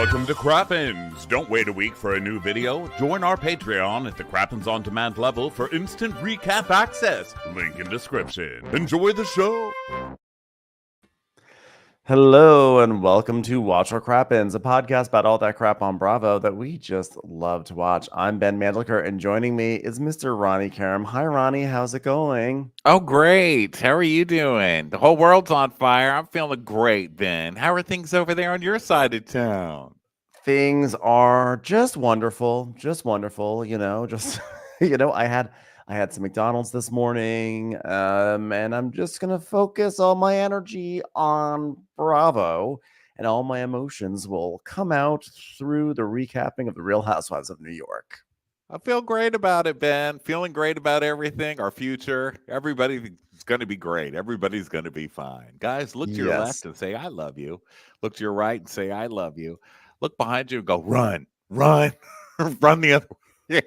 Welcome to Crappens. Don't wait a week for a new video. Join our Patreon at the Crappens On Demand level for instant recap access. Link in description. Enjoy the show. Hello and welcome to Watch Our Crappens, a podcast about all that crap on Bravo that we just love to watch. I'm Ben Mandliker, and joining me is Mr. Ronnie Karam. Hi, Ronnie. How's it going? Oh, great. How are you doing? The whole world's on fire. I'm feeling great, Ben. How are things over there on your side of town? Things are just wonderful. I had some McDonald's this morning, and I'm just going to focus all my energy on Bravo, and all my emotions will come out through the recapping of The Real Housewives of New York. I feel great about it, Ben. Feeling great about everything, our future. Everybody's going to be great. Everybody's going to be fine. Guys, look to your left and say, I love you. Look to your right and say, I love you. Look behind you and go, run, run the other way.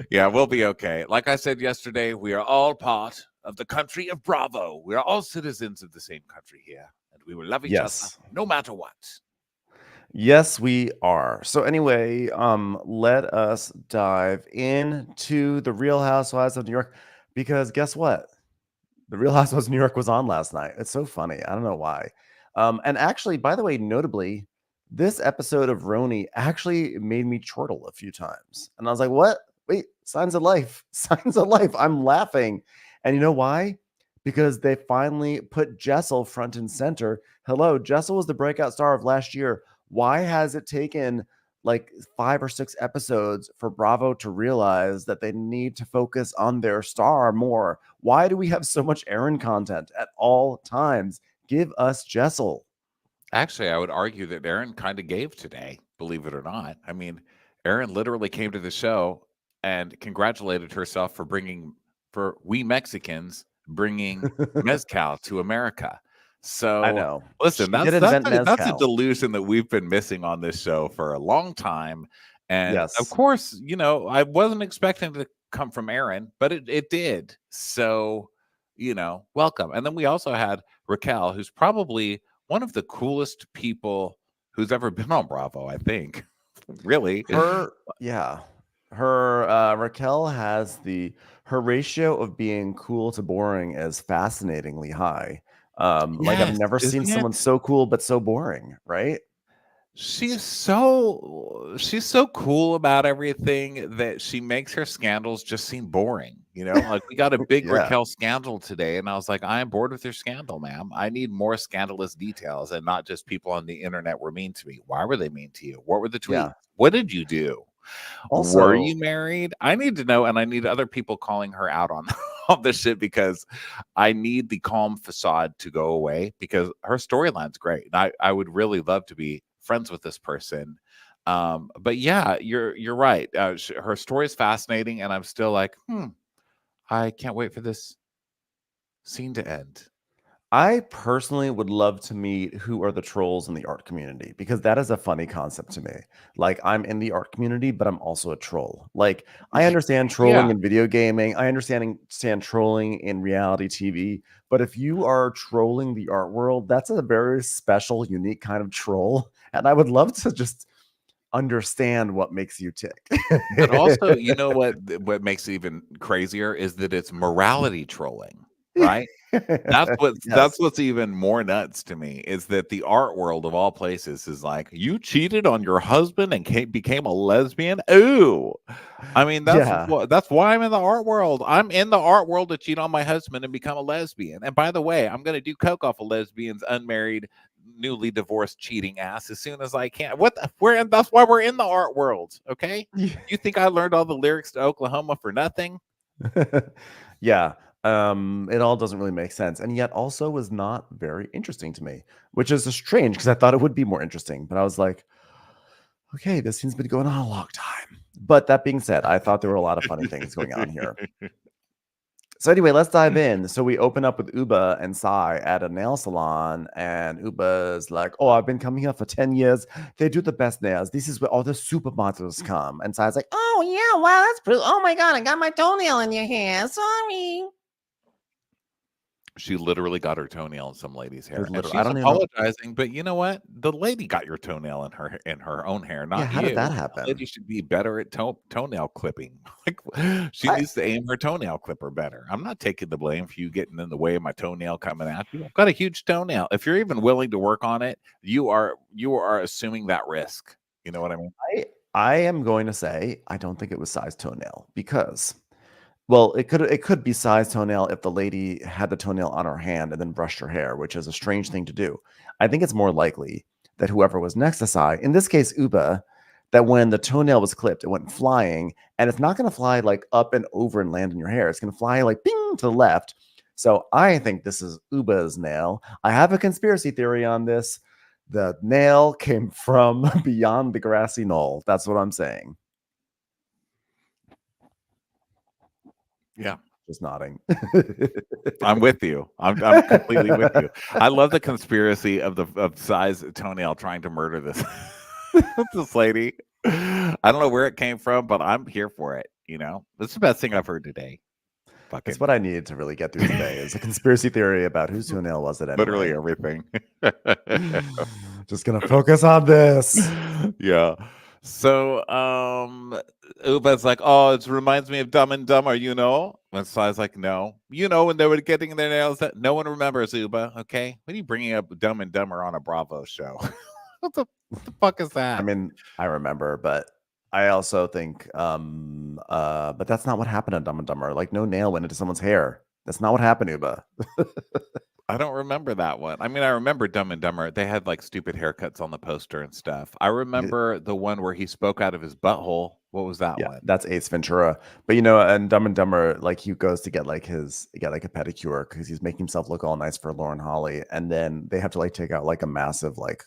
Yeah, we'll be okay. Like I said yesterday, we are all part of the country of Bravo. We are all citizens of the same country here, and we will love each other no matter what. Yes, we are. So anyway, let us dive into The Real Housewives of New York, because guess what? The Real Housewives of New York was on last night. It's so funny. I don't know why. And actually, by the way, notably, this episode of RHONY actually made me chortle a few times. And I was like, what? Wait, signs of life. Signs of life. I'm laughing. And you know why? Because they finally put Jessel front and center. Hello, Jessel was the breakout star of last year. Why has it taken like 5 or 6 episodes for Bravo to realize that they need to focus on their star more? Why do we have so much Aaron content at all times? Give us Jessel. Actually, I would argue that Aaron kind of gave today, believe it or not. I mean, Aaron literally came to the show and congratulated herself for we Mexicans bringing mezcal to America. So I know. Listen, that's a delusion that we've been missing on this show for a long time. And of course, I wasn't expecting it to come from Aaron, but it did. So, welcome. And then we also had Raquel, who's probably one of the coolest people who's ever been on Bravo, I think. Really. Raquel has her ratio of being cool to boring is fascinatingly high. Like I've never seen someone so cool but so boring, right? She's so cool about everything that she makes her scandals just seem boring. Like we got a big Raquel scandal today, and I was like, I am bored with your scandal, ma'am. I need more scandalous details, and not just people on the internet were mean to me. Why were they mean to you? What were the tweets? Yeah. What did you do? Also, were you married? I need to know, and I need other people calling her out on all this shit, because I need the calm facade to go away, because her storyline's great. And I would really love to be friends with this person. But yeah, you're right. Her story is fascinating, and I'm still like, I can't wait for this scene to end. I personally would love to meet who are the trolls in the art community, because that is a funny concept to me. Like, I'm in the art community, but I'm also a troll. Like, I understand trolling in video gaming. I understand trolling in reality TV. But if you are trolling the art world, that's a very special, unique kind of troll. And I would love to just understand what makes you tick. But also, you know what makes it even crazier is that it's morality trolling, right? That's what's even more nuts to me, is that the art world of all places is like, you cheated on your husband and became a lesbian. Ooh, I mean, that's why I'm in the art world. I'm in the art world to cheat on my husband and become a lesbian. And by the way, I'm going to do coke off a lesbian's unmarried, newly divorced, cheating ass as soon as I can. That's why we're in the art world. Okay, you think I learned all the lyrics to Oklahoma for nothing? Yeah. It all doesn't really make sense, and yet also was not very interesting to me, which is strange because I thought it would be more interesting. But I was like, okay, this scene's been going on a long time. But that being said, I thought there were a lot of funny things going on here. So anyway, let's dive in. So we open up with Uba and Sai at a nail salon, and Uba's like, oh, I've been coming here for 10 years. They do the best nails. This is where all the supermodels come. And Sai's like, oh, yeah, wow, that's pretty. Oh, my God, I got my toenail in your hair. Sorry. She literally got her toenail in some lady's hair, and I she's don't even know. apologizing. But you know what? The lady got your toenail in her own hair, Yeah, not how did you. that The lady happen? should be better at toenail clipping. Like she I needs to aim her toenail clipper better. I'm not taking the blame for you getting in the way of my toenail coming at you. I've got a huge toenail. If you're even willing to work on it, you are assuming that risk. You know what I mean? I am going to say I don't think it was size toenail because, well, it could be size toenail if the lady had the toenail on her hand and then brushed her hair, which is a strange thing to do. I think it's more likely that whoever was next to Sai, in this case Uba, that when the toenail was clipped, it went flying, and it's not going to fly like up and over and land in your hair. It's going to fly like bing to the left. So I think this is Uba's nail. I have a conspiracy theory on this. The nail came from beyond the grassy knoll. That's what I'm saying. Yeah. Just nodding. I'm with you. I'm completely with you. I love the conspiracy of size toenail trying to murder this this lady. I don't know where it came from, but I'm here for it. You know, that's the best thing I've heard today. That's Fucking what I needed to really get through today is a conspiracy theory about whose toenail was it literally anyway. everything. Just gonna focus on this. Yeah. So Uba's like, oh, it reminds me of Dumb and Dumber, you know? And Sly's like, no. You know, when they were getting their nails that no one remembers, Uba, okay? What are you bringing up Dumb and Dumber on a Bravo show? What the fuck is I that? mean, I remember, but I also think but that's not what happened on Dumb and Dumber. Like no nail went into someone's hair. That's not what happened, Uba. I don't remember that one. I mean, I remember Dumb and Dumber. They had like stupid haircuts on the poster and stuff. I remember the one where he spoke out of his butthole. What was that Yeah, one? that's Ace Ventura. But you know, and Dumb and Dumber, like he goes to get like a pedicure because he's making himself look all nice for Lauren Holly, and then they have to like take out like a massive like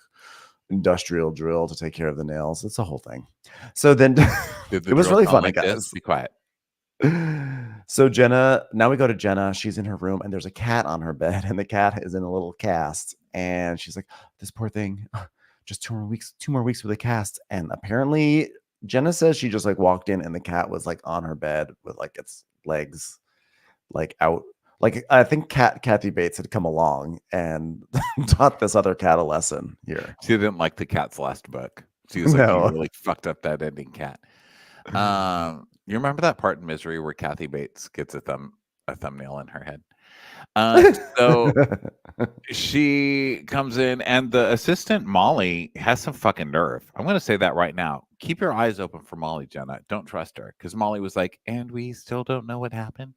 industrial drill to take care of the nails. It's a whole thing. So then Did the it was drill really sound funny, like this? guys. Be quiet. So Jenna, now we go to Jenna. She's in her room and there's a cat on her bed, and the cat is in a little cast. And she's like, this poor thing, just 2 more weeks with the cast. And apparently Jenna says she just like walked in and the cat was like on her bed with like its legs like out. Like I think Kathy Bates had come along and taught this other cat a lesson here. She didn't like the cat's last book. She was like, you No. really fucked up that ending, cat. You remember that part in Misery where Kathy Bates gets a thumbnail in her head? So she comes in, and the assistant Molly has some fucking nerve. I'm going to say that right now. Keep your eyes open for Molly, Jenna. Don't trust her, because Molly was like, and we still don't know what happened.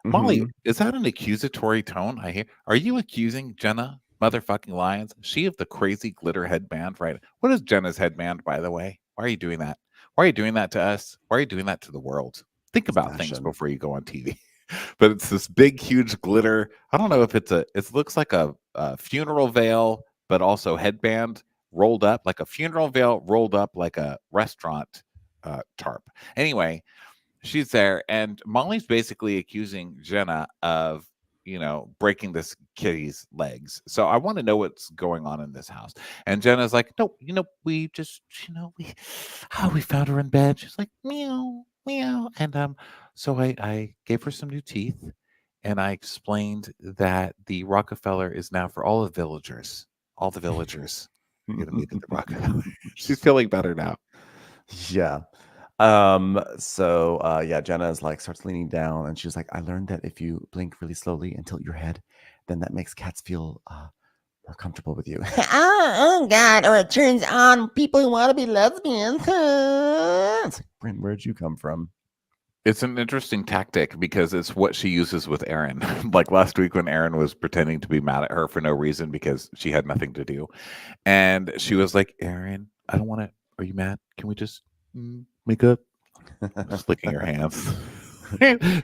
Molly, Mhm. is that an accusatory tone I hear? Are you accusing Jenna motherfucking Lyons? She of the crazy glitter headband, right? What is Jenna's headband, by the way? Why are you doing that? Why are you doing that to us? Why are you doing that to the world? Think about things Fashion. before you go on TV. But it's this big, huge glitter. I don't know if it looks like a funeral veil, but also headband rolled up, like a funeral veil rolled up like a restaurant tarp. Anyway, she's there, and Molly's basically accusing Jenna of, breaking this kitty's legs. So I want to know what's going on in this house. And Jenna's like, no, we just, we found her in bed. She's like, meow, meow. And so I gave her some new teeth, and I explained that the Rockefeller is now for all the villagers. All the villagers are going to meet at the Rockefeller. She's feeling better now. Yeah. Yeah, Jenna is like starts leaning down and she's like, I learned that if you blink really slowly and tilt your head, then that makes cats feel more comfortable with you. Oh God, or it turns on people who want to be lesbians. It's like, Brynn, where'd you come from? It's an interesting tactic because it's what she uses with Aaron. Like last week when Aaron was pretending to be mad at her for no reason because she had nothing to do. And she was like, Aaron, I don't want to. Are you mad? Can we just make up? Just licking her hands,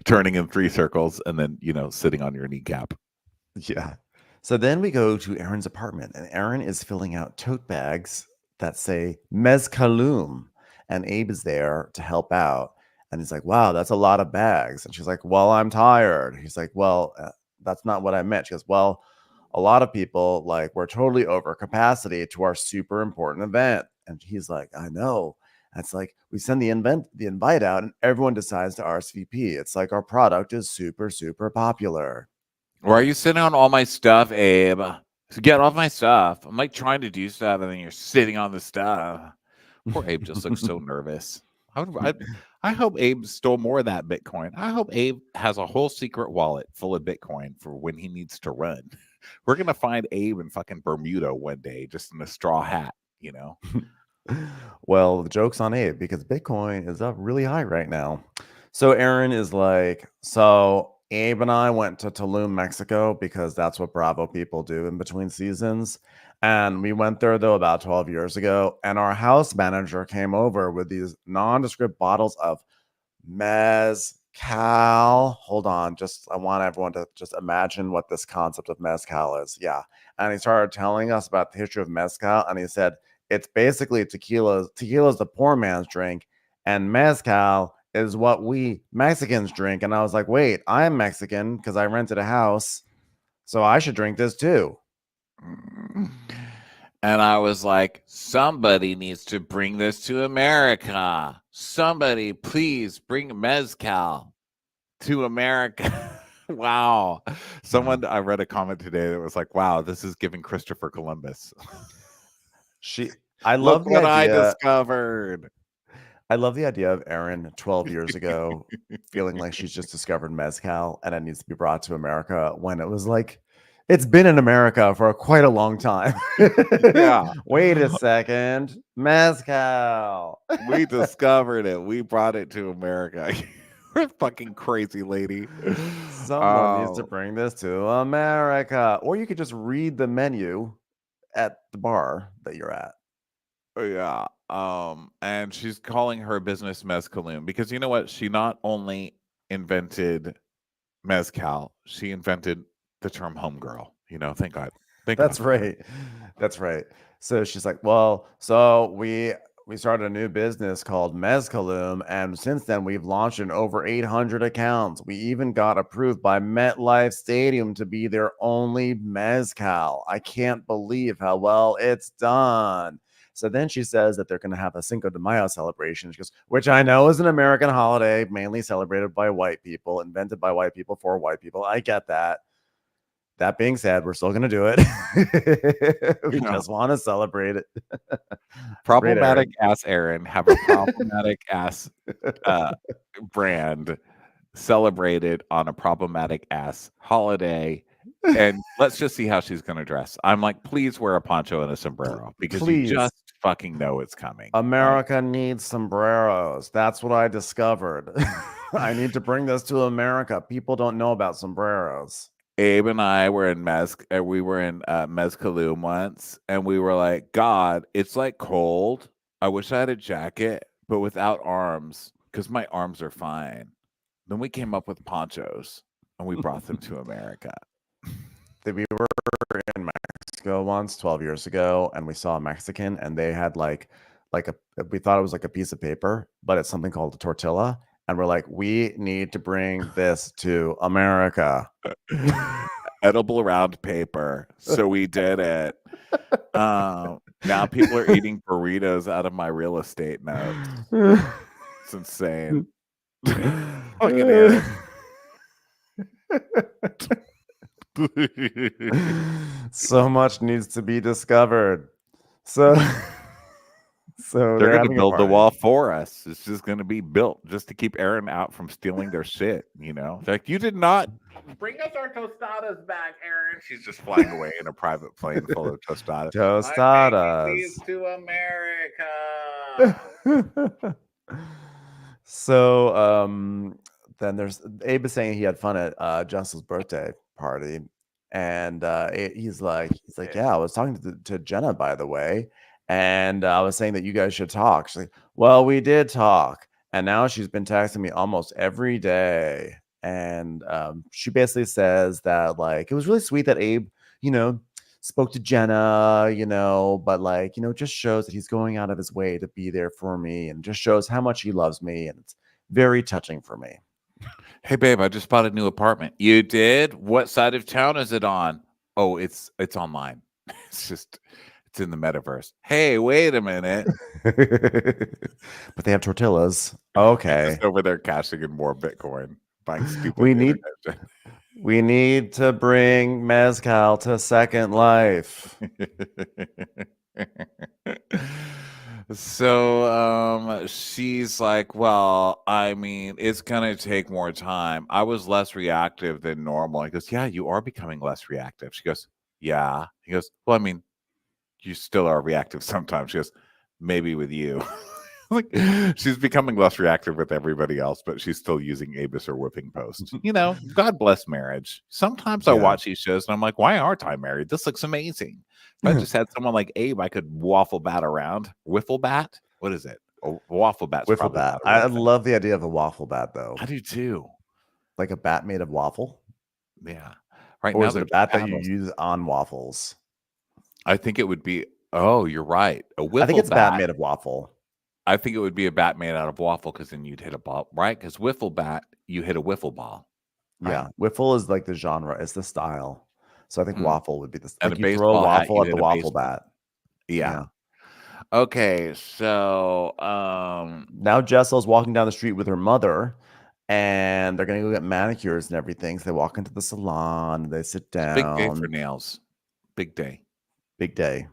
turning in 3 circles, and then, sitting on your kneecap. Yeah. So then we go to Aaron's apartment, and Aaron is filling out tote bags that say mezcalum, and Abe is there to help out. And he's like, wow, that's a lot of bags. And she's like, well, I'm tired. He's like, well, that's not what I meant. She goes, well, a lot of people, like, we're totally over capacity to our super important event. And he's like, I know. It's like we send the invite out and everyone decides to RSVP. It's like our product is super, super popular. Why are you sitting on all my stuff, Abe? Get off my stuff. I'm like trying to do stuff, and then you're sitting on the stuff. Poor Abe just looks so nervous. I hope Abe stole more of that Bitcoin. I hope Abe has a whole secret wallet full of Bitcoin for when he needs to run. We're gonna find Abe in fucking Bermuda one day, just in a straw hat, you know. Well, the joke's on Abe because Bitcoin is up really high right now. So Aaron is like, so Abe and I went to Tulum, Mexico, because that's what Bravo people do in between seasons. And we went there, though, about 12 years ago. And our house manager came over with these nondescript bottles of mezcal. Hold on. I want everyone to just imagine what this concept of mezcal is. Yeah. And he started telling us about the history of mezcal. And he said, it's basically tequila. Tequila is the poor man's drink. And mezcal is what we Mexicans drink. And I was like, wait, I'm Mexican because I rented a house. So I should drink this too. And I was like, somebody needs to bring this to America. Somebody, please bring mezcal to America. Wow. I read a comment today that was like, wow, this is giving Christopher Columbus. I love what I discovered. I love the idea of Erin 12 years ago feeling like she's just discovered mezcal and it needs to be brought to America when it was like, it's been in America for quite a long time. Yeah. Wait a second. Mezcal. We discovered it. We brought it to America. You're a fucking crazy lady. Someone needs to bring this to America. Or you could just read the menu at the bar that you're at. Yeah. And she's calling her business Mezcaloon because you know what? She not only invented mezcal, she invented the term homegirl. You know, thank God. That's right. That's right. So she's like, well, so we started a new business called Mezcaloon, and since then we've launched in over 800 accounts. We even got approved by MetLife Stadium to be their only mezcal. I can't believe how well it's done. So then she says that they're going to have a Cinco de Mayo celebration, which I know is an American holiday, mainly celebrated by white people, invented by white people for white people. I get that. That being said, we're still going to do it. We just want to celebrate it. Problematic ass Aaron have a problematic ass brand celebrated on a problematic ass holiday. And let's just see how she's going to dress. I'm like, please wear a poncho and a sombrero because you just fucking know it's coming. America needs sombreros. That's what I discovered. I need to bring this to America. People don't know about sombreros. Abe and I were in Mezcaloon once, and we were like, God, it's like cold. I wish I had a jacket, but without arms, because my arms are fine. Then we came up with ponchos, and we brought them to America. We were in Mexico once 12 years ago, and we saw a Mexican, and they had we thought it was like a piece of paper, but it's something called a tortilla. And we're like, we need to bring this to America. Edible round paper. So we did it. Now people are eating burritos out of my real estate notes. It's insane. So much needs to be discovered. So they're going to build the wall for us. It's just going to be built just to keep Aaron out from stealing their shit. You know, like, you did not bring us our tostadas back, Aaron. She's just flying away in a private plane full of tostadas. Tostadas to America. So then there's Abe is saying he had fun at Jessel's birthday party, and he's like, yeah, I was talking to Jenna, by the way. And I was saying that you guys should talk. She's like, well, we did talk. And now she's been texting me almost every day. And she basically says that, like, it was really sweet that Abe, spoke to Jenna, but just shows that he's going out of his way to be there for me and just shows how much he loves me. And it's very touching for me. Hey, babe, I just bought a new apartment. You did? What side of town is it on? Oh, it's online. It's in the metaverse. Hey, wait a minute. But they have tortillas. Okay. Just over there cashing in more Bitcoin. buying stupid We need internet. we need to bring mezcal to Second Life. So she's like, well, I mean, it's gonna take more time. I was less reactive than normal. He goes, yeah, you are becoming less reactive. She goes, yeah. He goes, well, I mean, you still are reactive sometimes. She goes, maybe with you. Like, she's becoming less reactive with everybody else, but she's still using Abe as her whipping post. God bless marriage. Sometimes I watch these shows and I'm like, why aren't I married? This looks amazing. If I just had someone like Abe, I could waffle bat around. Wiffle bat? What is it? A waffle bat's Wiffle probably bat. not a real I thing. love the idea of a waffle bat, though. I do too. Like a bat made of waffle? Yeah. Right Or now, is it a there's bat that you battles. use on waffles? I think it would be. Oh, you're right. A wiffle I think it's bat. bat made of waffle. I think it would be a bat made out of waffle because then you'd hit a ball, right? Because wiffle bat, you hit a wiffle ball. Right? Yeah, wiffle is like the genre, it's the style. So I think waffle would be the And like a you throw a baseball hat, waffle you at the hit a waffle baseball. bat. Yeah. Okay, so now Jessel's walking down the street with her mother, and they're gonna go get manicures and everything. So they walk into the salon, they sit down. big day for nails. Big day. Big day.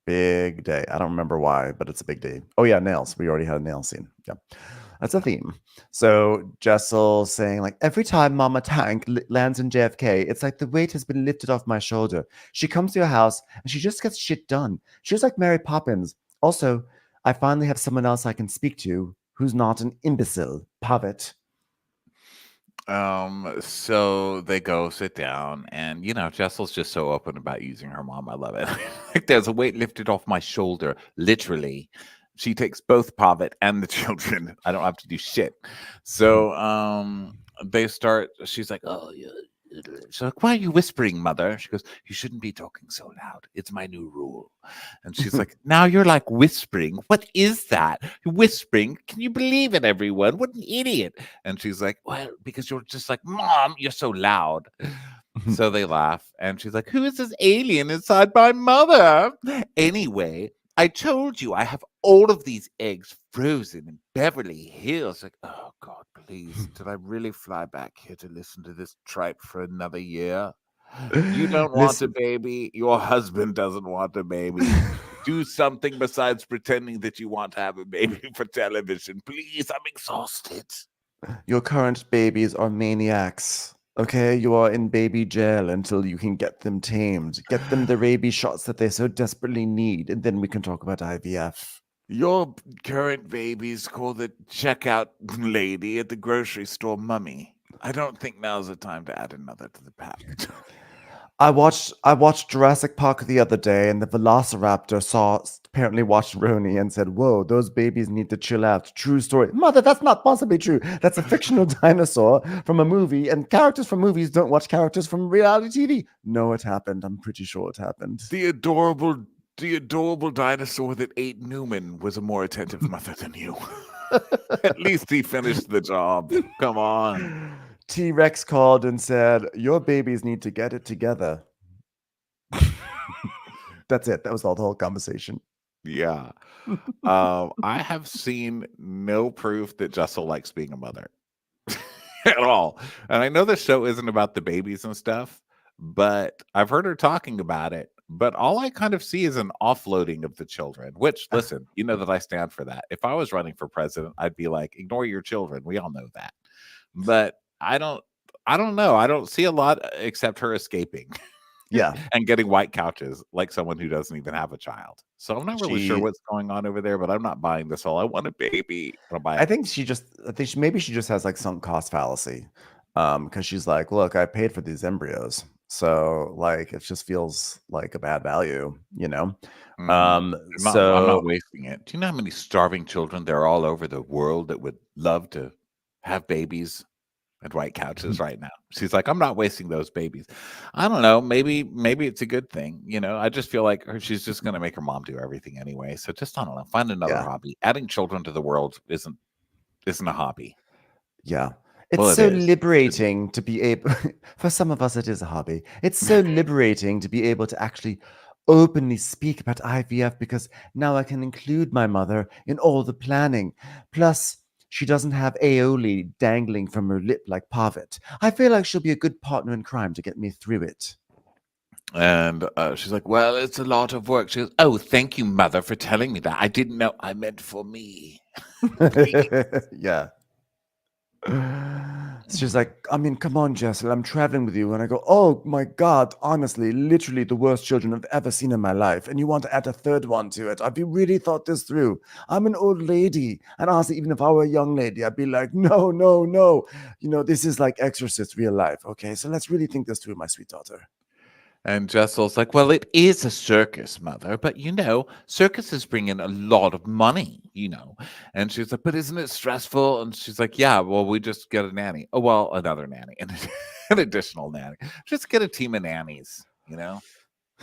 Big day. I don't remember why, but it's a big day. Oh yeah, nails. We already had a nail scene. Yeah. That's a theme. So Jessel saying like, every time Mama Tank lands in JFK, it's like the weight has been lifted off my shoulder. She comes to your house and she just gets shit done. She's like Mary Poppins. Also, I finally have someone else I can speak to who's not an imbecile. Pavit. So they go sit down, and Jessel's just so open about using her mom. I love it. Like, there's a weight lifted off my shoulder, literally. She takes both Pavit and the children. I don't have to do shit. So they start. She's like, oh yeah. She's like, why are you whispering, mother? She goes, you shouldn't be talking so loud. It's my new rule. And she's like, now you're like whispering. What is that? Whispering? Can you believe it, everyone? What an idiot. And she's like, well, because you're just like, Mom, you're so loud. So they laugh. And she's like, who is this alien inside my mother? Anyway, I told you I have all of these eggs frozen in Beverly Hills. Like, oh God, please. Did I really fly back here to listen to this tripe for another year? You don't want a baby. Your husband doesn't want a baby. Do something besides pretending that you want to have a baby for television. Please, I'm exhausted. Your current babies are maniacs. Okay, you are in baby jail until you can get them tamed. Get them the rabies shots that they so desperately need, and then we can talk about IVF. Your current babies call the checkout lady at the grocery store Mummy. I don't think now's the time to add another to the pack. I watched Jurassic Park the other day, and the Velociraptor apparently watched RHONY and said, "Whoa, those babies need to chill out." True story, mother. That's not possibly true. That's a fictional dinosaur from a movie, and characters from movies don't watch characters from reality TV. No, it happened. I'm pretty sure it happened. The adorable dinosaur that ate Newman was a more attentive mother than you. At least he finished the job. Come on. T-Rex called and said, your babies need to get it together. That's it. That was all the whole conversation. Yeah. I have seen no proof that Jessel likes being a mother at all. And I know the show isn't about the babies and stuff, but I've heard her talking about it. But all I kind of see is an offloading of the children, which, listen, you know that I stand for that. If I was running for president, I'd be like, ignore your children. We all know that. But I don't know. I don't see a lot except her escaping. Yeah. And getting white couches like someone who doesn't even have a child. So I'm not really sure what's going on over there, but I'm not buying this whole I want a baby. I think maybe she just has like sunk cost fallacy. Because she's like, look, I paid for these embryos. So like it just feels like a bad value, you know? I'm not wasting it. Do you know how many starving children there are all over the world that would love to have babies and white couches right now? She's like, I'm not wasting those babies. I don't know. Maybe it's a good thing. You know, I just feel like she's just going to make her mom do everything anyway. So just, I don't know, find another hobby. Adding children to the world isn't a hobby. Yeah. It's so liberating to be able, for some of us, it is a hobby. It's so liberating to be able to actually openly speak about IVF because now I can include my mother in all the planning. Plus, She doesn't have aioli dangling from her lip like Pavit. I feel like she'll be a good partner in crime to get me through it. And she's like, well, it's a lot of work. She goes, oh, thank you, mother, for telling me that. I didn't know I meant for me. Yeah. She's like, I mean, come on, Jessel, I'm traveling with you. And I go, oh my God, honestly, literally the worst children I've ever seen in my life. And you want to add a third one to it. Have you really thought this through? I'm an old lady. And honestly, even if I were a young lady, I'd be like, no, no, no. You know, this is like Exorcist real life. Okay, so let's really think this through, my sweet daughter. And Jessel's like, well, it is a circus, mother, but circuses bring in a lot of money, And she's like, but isn't it stressful? And she's like, yeah, well, we just get a nanny. Oh, well, another nanny, and an additional nanny. Just get a team of nannies,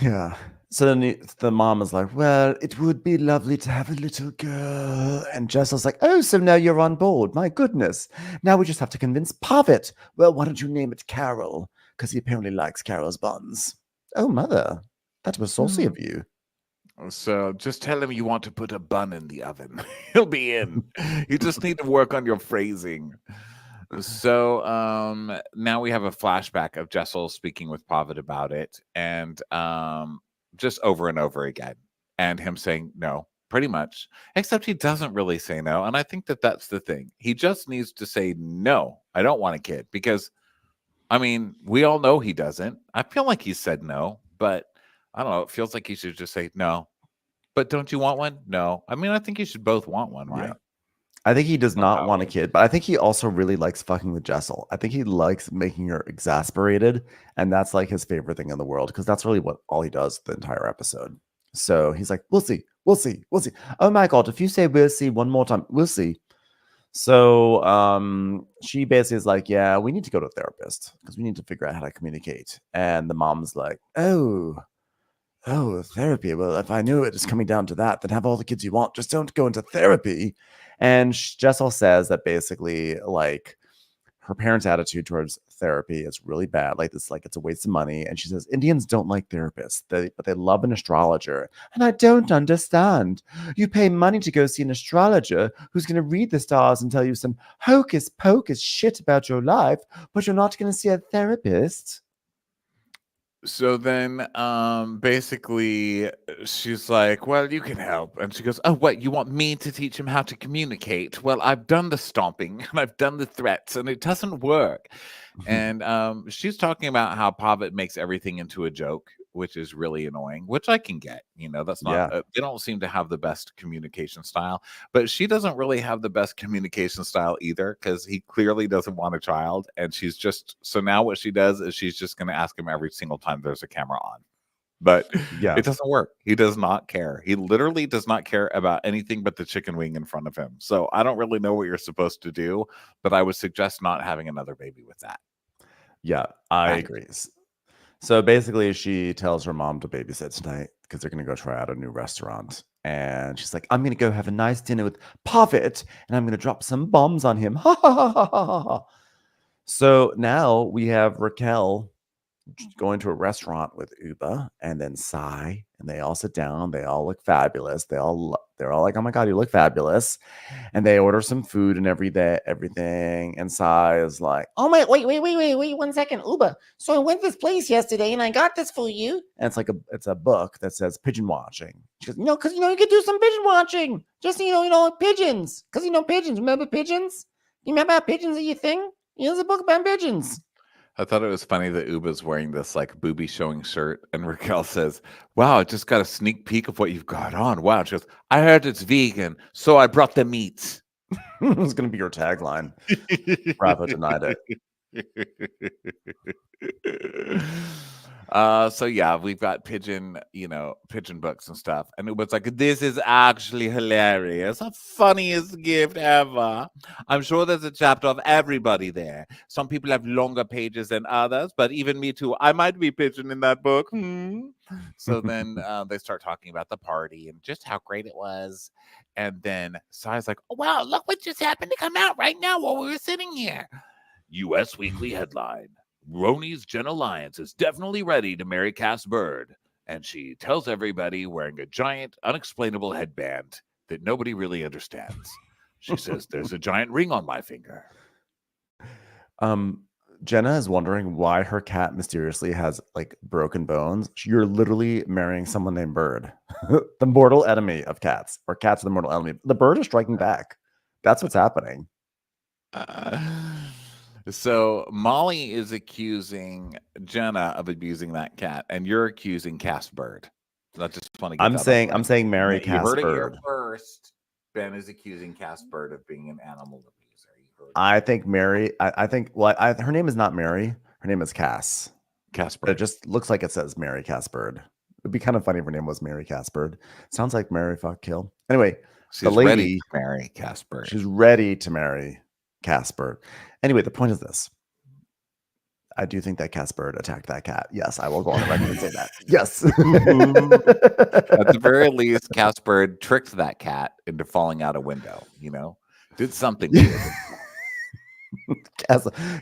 Yeah. So then the mom is like, well, it would be lovely to have a little girl. And Jessel's like, oh, so now you're on board. My goodness. Now we just have to convince Pavit. Well, why don't you name it Carol? Because he apparently likes Carol's buns. Oh, mother. That was saucy of you. So just tell him you want to put a bun in the oven. He'll be in. You just need to work on your phrasing. So now we have a flashback of Jessel speaking with Pavit about it, and just over and over again, and him saying no, pretty much, except he doesn't really say no. And I think that that's the thing. He just needs to say no, I don't want a kid, because I mean, we all know he doesn't. I feel like he said no, but I don't know. It feels like he should just say no. But don't you want one? No. I mean, I think you should both want one, right? Yeah. I think he does not want a kid, but I think he also really likes fucking with Jessel. I think he likes making her exasperated, and that's like his favorite thing in the world, because that's really all he does the entire episode. So he's like, we'll see, we'll see, we'll see. Oh my God, if you say we'll see one more time, we'll see. So she basically is like, yeah, we need to go to a therapist because we need to figure out how to communicate. And the mom's like, oh, therapy. Well, if I knew it was coming down to that, then have all the kids you want. Just don't go into therapy. And Jessel says that basically, like, her parents' attitude towards therapy is really bad. Like, it's a waste of money. And she says Indians don't like therapists, but they love an astrologer. And I don't understand. You pay money to go see an astrologer who's going to read the stars and tell you some hocus pocus shit about your life, but you're not going to see a therapist. So then basically she's like, well, you can help. And she goes, oh, what, you want me to teach him how to communicate? Well, I've done the stomping and I've done the threats and it doesn't work. And she's talking about how Pavit makes everything into a joke, which is really annoying, which I can get. That's not, they don't seem to have the best communication style, but she doesn't really have the best communication style either, because he clearly doesn't want a child. And so now what she does is she's just going to ask him every single time there's a camera on. But it doesn't work. He does not care. He literally does not care about anything but the chicken wing in front of him. So I don't really know what you're supposed to do, but I would suggest not having another baby with that. Yeah, I agree. So basically, she tells her mom to babysit tonight because they're going to go try out a new restaurant. And she's like, I'm going to go have a nice dinner with Pavit, and I'm going to drop some bombs on him. Ha ha ha ha ha ha. So now we have Raquel going to a restaurant with Uba and then Sai, and they all sit down. They all look fabulous. They're all like, oh my God, you look fabulous. And they order some food and everything. And Sai is like, oh my, wait 1 second, Uba. So I went to this place yesterday and I got this for you. And it's a book that says pigeon watching. She goes, because you could do some pigeon watching. Just pigeons. Because pigeons. Remember pigeons? You remember how pigeons are your thing? There's a book about pigeons. I thought it was funny that Uba's wearing this like booby showing shirt, and Raquel says, wow, I just got a sneak peek of what you've got on. Wow. She goes, I heard it's vegan, so I brought the meat. It was going to be your tagline. Bravo denied it. So yeah, we've got pigeon books and stuff. And it was like, this is actually hilarious. The funniest gift ever. I'm sure there's a chapter of everybody there. Some people have longer pages than others, but even me too. I might be pigeon in that book. So then they start talking about the party and just how great it was. And then Sai's like, oh, wow, look what just happened to come out right now while we were sitting here. U.S. Weekly headline. RHONY's Jenna Lyons is definitely ready to marry Cass Bird. And she tells everybody wearing a giant, unexplainable headband that nobody really understands. She says, "There's a giant ring on my finger." Jenna is wondering why her cat mysteriously has like broken bones. You're literally marrying someone named Bird, the mortal enemy of cats, or cats are the mortal enemy. The bird is striking back. That's what's happening. So Molly is accusing Jenna of abusing that cat, and you're accusing Cass Bird. I just want to get I'm saying marry You Cass heard it Bird. here first. Ben is accusing Cass Bird of being an animal abuser. I think Mary. I think her name is not Mary. Her name is Cass. Cass Bird. It just looks like it says Mary Cass Bird. It'd be kind of funny if her name was Mary Cass Bird. Sounds like Mary fuck kill. Anyway, She's ready to marry Cass Bird. She's ready to marry Cass Bird. Anyway, the point is this. I do think that Cass Bird attacked that cat. Yes, I will go on the record and say that. Yes. At the very least, Cass Bird tricked that cat into falling out a window, did something weird.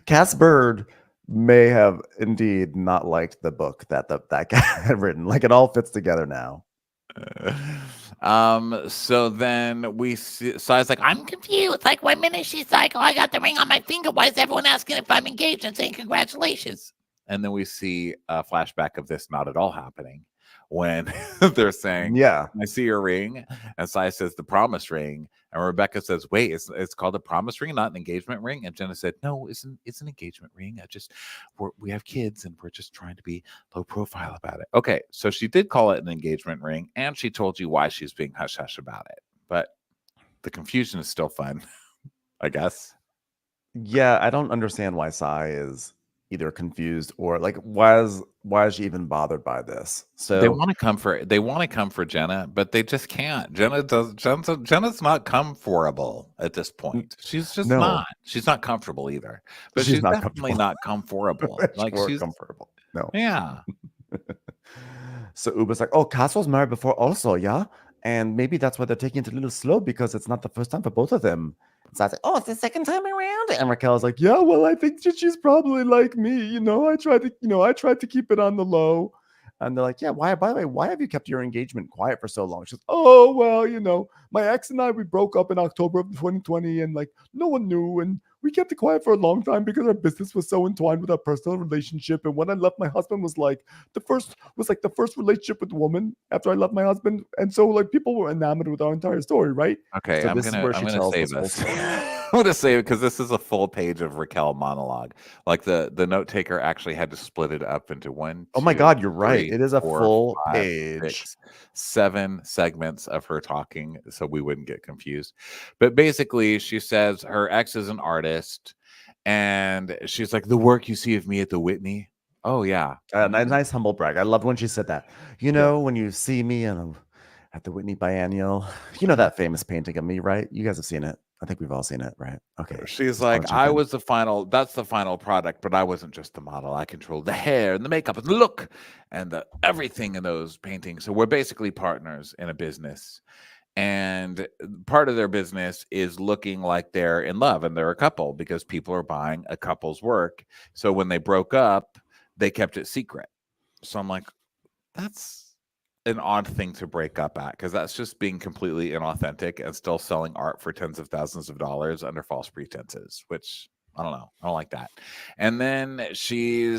Cass Bird may have indeed not liked the book that that cat had written. Like, it all fits together now. So then we see, so I was like, I'm confused. Like, 1 minute she's like, "Oh, I got the ring on my finger. Why is everyone asking if I'm engaged and saying congratulations?" And then we see a flashback of this not at all happening when they're saying, "Yeah, I see your ring," and Sai says the promise ring, and Rebecca says, "Wait, it's called a promise ring, not an engagement ring?" And Jenna said, "No, it's an engagement ring. We have kids and we're just trying to be low profile about it." Okay, so she did call it an engagement ring, and she told you why she's being hush hush about it, but the confusion is still fun, I guess. Yeah, I don't understand why Sai is either confused or like why is she even bothered by this? So they want to come for Jenna, but they just can't. Jenna's not comfortable at this point. She's just not. She's not comfortable either. But she's not definitely not comfortable. Like she's comfortable. No. Yeah. So Uber's like, "Oh, Cass was married before also, yeah? And maybe that's why they're taking it a little slow because it's not the first time for both of them." So I was like, "Oh, it's the second time around." And Raquel's like, "Yeah, well, I think she's probably like me. I tried to keep it on the low." And they're like, "Yeah, why? By the way, why have you kept your engagement quiet for so long?" She's, "Oh, well, my ex and I, we broke up in October of 2020, and like no one knew, and we kept it quiet for a long time because our business was so entwined with our personal relationship. And when I left my husband was like the first relationship with a woman after I left my husband, and so like people were enamored with our entire story, right?" Okay, so I'm gonna save this. I'm gonna save it because this is a full page of Raquel monologue. Like the note taker actually had to split it up into one. Oh my God, you're right. 3, It is a 4, full 5, page. 6, 7 segments of her talking, so we wouldn't get confused. But basically, she says her ex is an artist, and she's like, "The work you see of me at the Whitney." Oh yeah, Nice humble brag. I love when she said that. When you see me at the Whitney Biennial, that famous painting of me, right? You guys have seen it. I think we've all seen it, right? Okay. She's like, that's the final product, but I wasn't just the model. I controlled the hair and the makeup and the look and everything in those paintings. So we're basically partners in a business. And part of their business is looking like they're in love and they're a couple because people are buying a couple's work. So when they broke up, they kept it secret. So I'm like, that's an odd thing to break up at, because that's just being completely inauthentic and still selling art for tens of thousands of dollars under false pretenses, which I don't know. I don't like that. And then she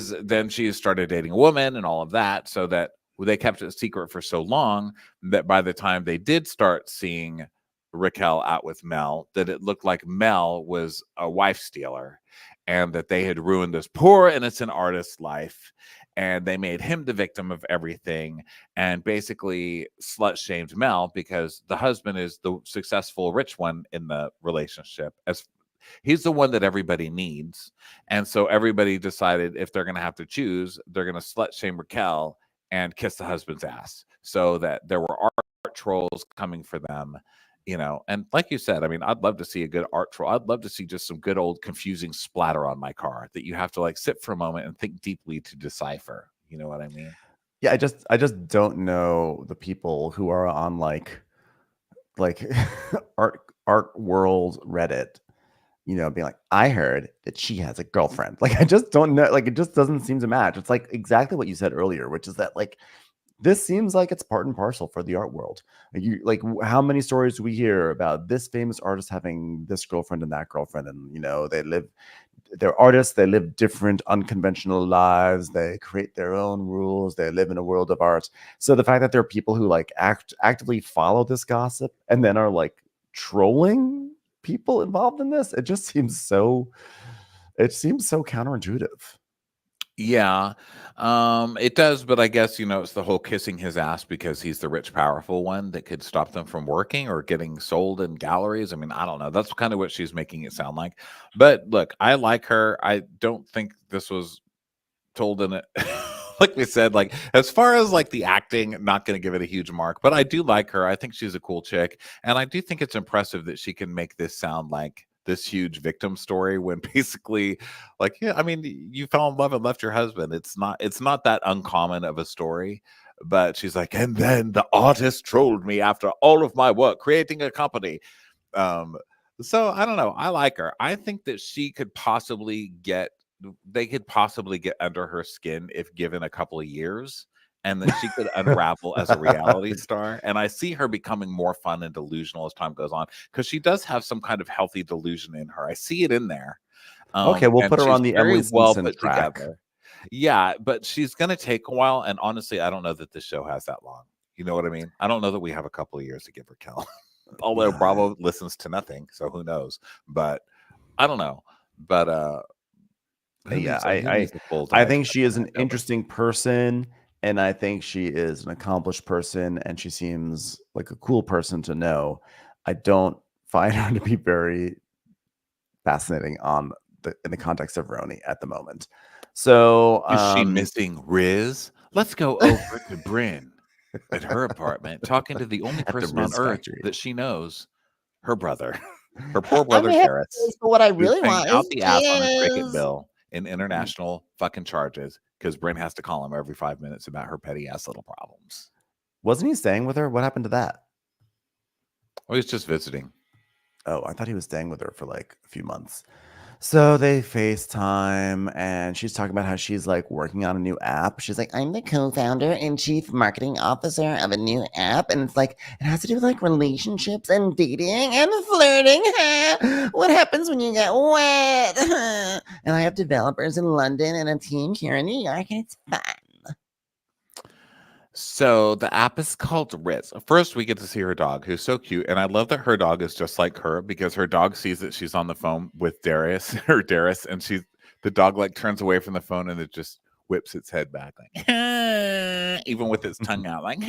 started dating a woman and all of that, so that they kept it secret for so long that by the time they did start seeing Raquel out with Mel, that it looked like Mel was a wife stealer and that they had ruined this poor innocent artist's life. And they made him the victim of everything and basically slut shamed Mel because the husband is the successful rich one in the relationship. As he's the one that everybody needs. And so everybody decided if they're going to have to choose, they're going to slut shame Raquel and kiss the husband's ass, so that there were art trolls coming for them. And like you said, I mean, I'd love to see a good art troll. I'd love to see just some good old confusing splatter on my car that you have to like sit for a moment and think deeply to decipher. You know what I mean? Yeah, I just don't know the people who are on like art world Reddit, being like, "I heard that she has a girlfriend." Like, I just don't know. Like, it just doesn't seem to match. It's like exactly what you said earlier, which is that like this seems like it's part and parcel for the art world. How many stories do we hear about this famous artist having this girlfriend and that girlfriend, and they're artists, they live different unconventional lives, they create their own rules, they live in a world of art. So the fact that there are people who like actively follow this gossip and then are like trolling people involved in this, it seems so counterintuitive. Yeah, it does, but I guess, it's the whole kissing his ass because he's the rich, powerful one that could stop them from working or getting sold in galleries. I mean, I don't know. That's kind of what she's making it sound like. But look, I like her. I don't think this was told in it. Like we said, like as far as like the acting, not going to give it a huge mark, but I do like her. I think she's a cool chick. And I do think it's impressive that she can make this sound like this huge victim story when basically like, yeah, I mean, you fell in love and left your husband. It's not that uncommon of a story. But she's like, and then the artist trolled me after all of my work creating a company. So I don't know. I like her. I think that they could possibly get under her skin if given a couple of years, and then she could unravel as a reality star. And I see her becoming more fun and delusional as time goes on, because she does have some kind of healthy delusion in her. I see it in there. Okay, we'll put her on the Emily Simpson track. Together. Yeah, but she's going to take a while. And honestly, I don't know that this show has that long. You know what I mean? I don't know that we have a couple of years to give Raquel. Although Bravo listens to nothing, so who knows? But I don't know. But I think she is an interesting person, and I think she is an accomplished person, and she seems like a cool person to know. I don't find her to be very fascinating in the context of RHONY at the moment. So is she missing Riz? Let's go over to Brynn at her apartment, talking to the only person on earth that she knows, her brother, her poor brother Terrace. But what I really want out the ass on a cricket bill in international fucking charges, because Brynn has to call him every 5 minutes about her petty ass little problems. Wasn't he staying with her? What happened to that? Oh, he's just visiting. Oh, I thought he was staying with her for like a few months. So they FaceTime, and she's talking about how she's like working on a new app. She's like, I'm the co-founder and chief marketing officer of a new app. And it's like, it has to do with like relationships and dating and flirting. What happens when you get wet? And I have developers in London and a team here in New York, and it's fun. So the app is called Riz. First, we get to see her dog, who's so cute. And I love that her dog is just like her, because her dog sees that she's on the phone with Darius, and the dog like turns away from the phone, and it just whips its head back, like, even with its tongue out, like,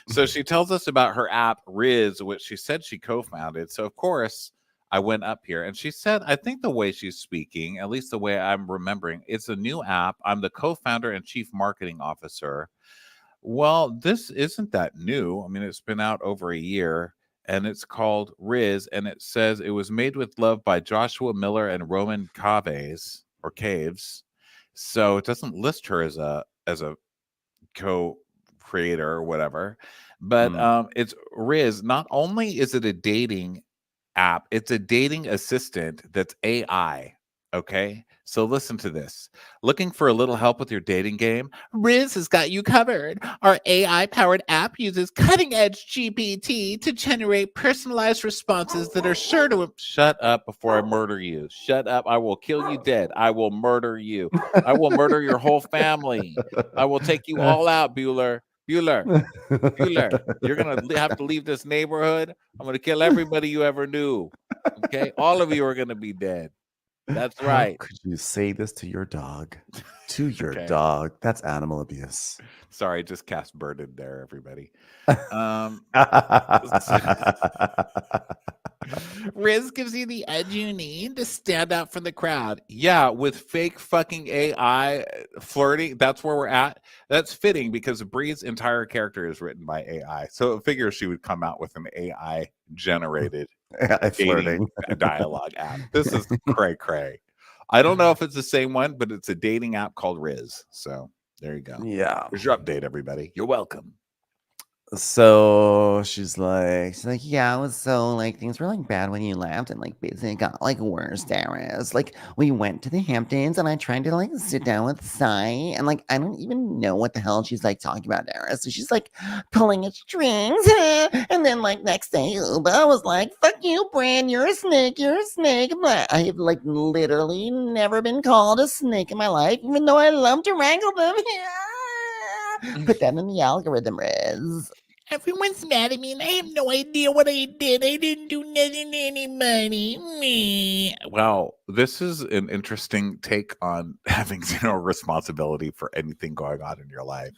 So she tells us about her app, Riz, which she said she co-founded. So of course, I went up here, and she said, I think the way she's speaking, at least the way I'm remembering, it's a new app. I'm the co-founder and chief marketing officer. Well, this isn't that new. I mean, it's been out over a year, and it's called Riz, and it says it was made with love by Joshua Miller and Roman Caves. So it doesn't list her as a co-creator or whatever. But it's Riz. Not only is it a dating app, it's a dating assistant that's AI. Okay, so listen to this. Looking for a little help with your dating game? Riz has got you covered. Our AI-powered app uses cutting-edge GPT to generate personalized responses that are sure to... Shut up before I murder you. Shut up. I will kill you dead. I will murder you. I will murder your whole family. I will take you all out, Bueller. Bueller, you're going to have to leave this neighborhood. I'm going to kill everybody you ever knew. Okay? All of you are going to be dead. That's right. How could you say this to your dog? To your dog. That's animal abuse. Sorry, just cast birded there, everybody. Riz gives you the edge you need to stand out from the crowd. Yeah, with fake fucking AI flirting, that's where we're at. That's fitting, because Bree's entire character is written by AI. So it figures she would come out with an AI generated flirting dialogue app. This is cray. I don't know if it's the same one, but it's a dating app called Riz. So there you go. Yeah. Here's your update, everybody. You're welcome. So she's like, yeah, it was so like things were like bad when you left, and like basically it got like worse, Darius. Like we went to the Hamptons, and I tried to like sit down with Sai, and like I don't even know what the hell she's like talking about, Darius. So she's like pulling at strings, and then like next day, Uba was like, "Fuck you, Brynn, you're a snake, you're a snake." But I have like literally never been called a snake in my life, even though I love to wrangle them. Put that in the algorithm, Riz. Everyone's mad at me and I have no idea what I did. I didn't do nothing to anybody. Me. Well, this is an interesting take on having zero responsibility for anything going on in your life.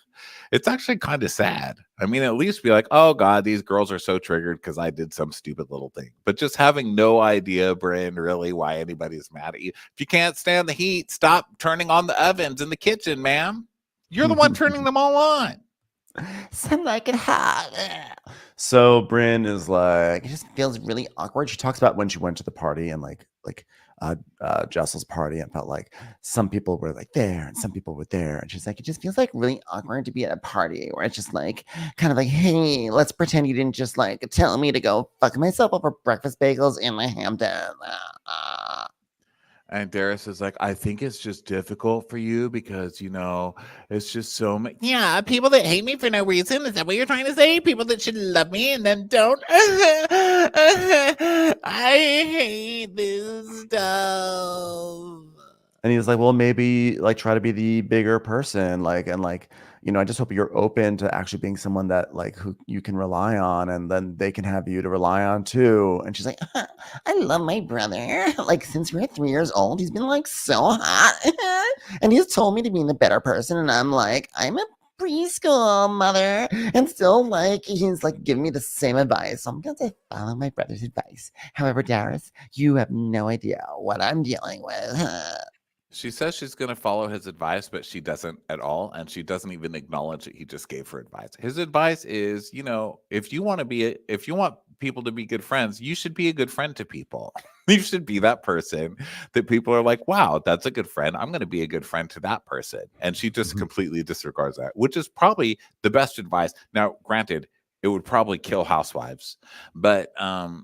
It's actually kind of sad. I mean, at least be like, oh God, these girls are so triggered because I did some stupid little thing. But just having no idea, Brynn, really why anybody's mad at you. If you can't stand the heat, stop turning on the ovens in the kitchen, ma'am. You're the one turning them all on. Some like it hot. So Brynn is like, it just feels really awkward. She talks about when she went to the party and Jessel's party, and felt like some people were like there and some people were there. And she's like, it just feels like really awkward to be at a party where it's just like kind of like, hey, let's pretend you didn't just like tell me to go fuck myself over breakfast bagels in the Hamptons. And Darius is like, I think it's just difficult for you because, you know, it's just so much. Yeah, people that hate me for no reason. Is that what you're trying to say? People that should love me and then don't. I hate this stuff. And he's like, well, maybe like try to be the bigger person, I just hope you're open to actually being someone that like who you can rely on, and then they can have you to rely on too. And she's like, I love my brother. Like since we were 3 years old, he's been like so hot. And he's told me to be the better person. And I'm like, I'm a preschool mother. And still like he's like giving me the same advice. So I'm gonna follow my brother's advice. However, Darius, you have no idea what I'm dealing with. She says she's going to follow his advice, but she doesn't at all. And she doesn't even acknowledge that he just gave her advice. His advice is, you know, if you want people to be good friends, you should be a good friend to people. You should be that person that people are like, wow, that's a good friend. I'm going to be a good friend to that person. And she just completely disregards that, which is probably the best advice. Now, granted, it would probably kill housewives, but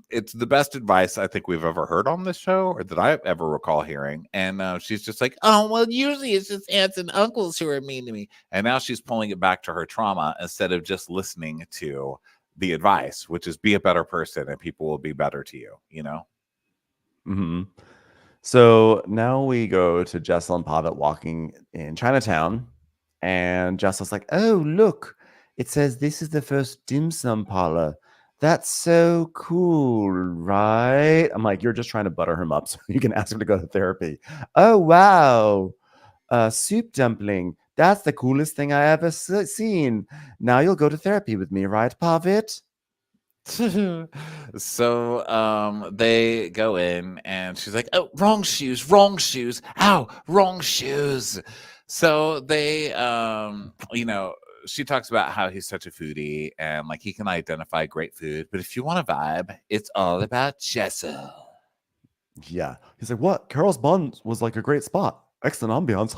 it's the best advice I think we've ever heard on this show, or that I ever recall hearing. And she's just like, Oh, well, usually it's just aunts and uncles who are mean to me. and now she's pulling it back to her trauma instead of just listening to the advice, which is be a better person and people will be better to you, you know? mm-hmm. So now we go to Jessel and Pavit walking in Chinatown, and Jessel's like, oh, look, it says this is the first dim sum parlor. That's so cool, right? I'm like, you're just trying to butter him up so you can ask him to go to therapy. Oh, wow. Soup dumpling. That's the coolest thing I ever seen. Now you'll go to therapy with me, right, Pavit? So they go in and she's like, oh, wrong shoes, ow, wrong shoes. So they she talks about how he's such a foodie and like he can identify great food, but if you want a vibe, it's all about Jessel. Yeah. He's like, what? Carol's Bun was like a great spot. Excellent ambiance.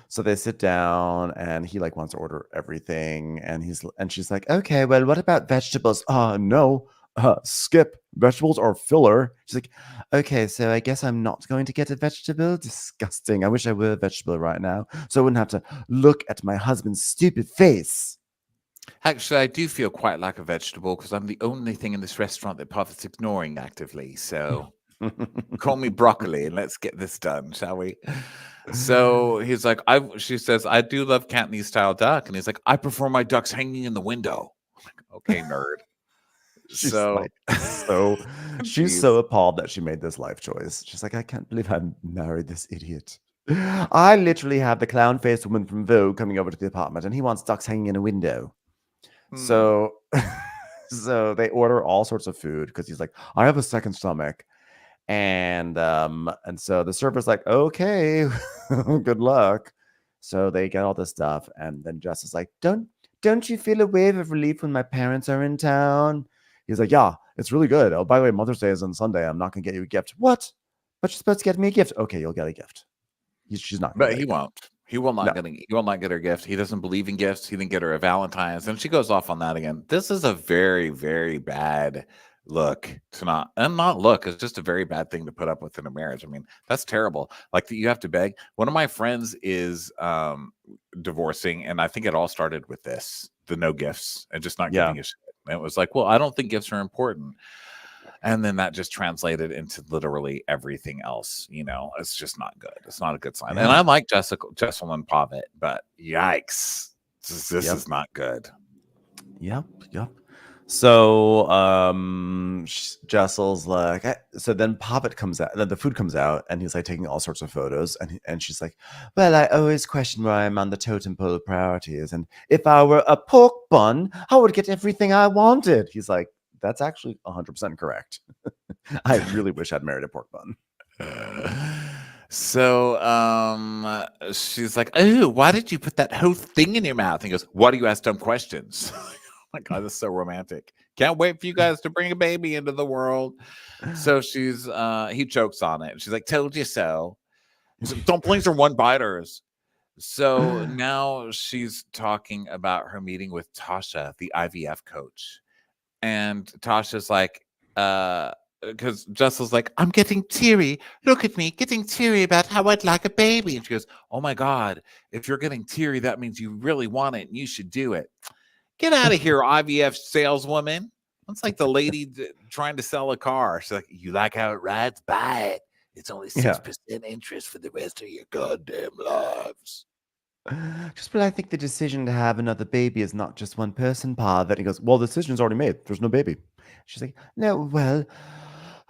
So they sit down, and he like wants to order everything, and she's like, okay, well, what about vegetables? No. Skip. Vegetables are filler. She's like, okay, so I guess I'm not going to get a vegetable. Disgusting. I wish I were a vegetable right now, so I wouldn't have to look at my husband's stupid face. Actually, I do feel quite like a vegetable because I'm the only thing in this restaurant that Pavit's ignoring actively. So call me broccoli and let's get this done, shall we? So he's like, she says, I do love Cantonese style duck. And he's like, I prefer my ducks hanging in the window. I'm like, okay, nerd. She's so appalled that she made this life choice. She's like, I can't believe I married this idiot. I literally have the clown-faced woman from Vogue coming over to the apartment, and he wants ducks hanging in a window. So they order all sorts of food because he's like, I have a second stomach. And so the server's like, okay, good luck. So they get all this stuff, and then Jess is like, don't you feel a wave of relief when my parents are in town? He's like, yeah, it's really good. Oh, by the way, Mother's Day is on Sunday. I'm not gonna get you a gift. What? But you're supposed to get me a gift. Okay, you'll get a gift. She's not. But he won't. He will not No. get her gift. He doesn't believe in gifts. He didn't get her a Valentine's, and she goes off on that again. This is a very, very bad look to not look. It's just a very bad thing to put up with in a marriage. I mean, that's terrible. Like you have to beg. One of my friends is divorcing, and I think it all started with this: the no gifts and just not giving a shit. And it was like, well, I don't think gifts are important. And then that just translated into literally everything else. You know, it's just not good. It's not a good sign. Yeah. And I like Jessel and Pavit, but yikes, this is not good. Yep. So Jessel's like, so then Pavit comes out, then the food comes out, and he's like taking all sorts of photos, and she's like, well, I always question where I'm on the totem pole of priorities, and if I were a pork bun, I would get everything I wanted. He's like, that's actually 100% correct. I really wish I'd married a pork bun. So she's like, oh, why did you put that whole thing in your mouth? And he goes, why do you ask dumb questions? Oh my God, this is so romantic. Can't wait for you guys to bring a baby into the world. So he chokes on it. She's like, told you so. He's like, dumplings are one-biters. So now she's talking about her meeting with Tasha, the IVF coach. And Tasha's like, because Jessel's like, I'm getting teary. Look at me, getting teary about how I'd like a baby. And she goes, oh my God, if you're getting teary, that means you really want it and you should do it. Get out of here, IVF saleswoman. That's like the lady trying to sell a car. She's like, you like how it rides? Buy it. It's only 6% interest for the rest of your goddamn lives. Just, but I think the decision to have another baby is not just one person, Pa. That he goes, well, the decision's already made. There's no baby. She's like, no, well,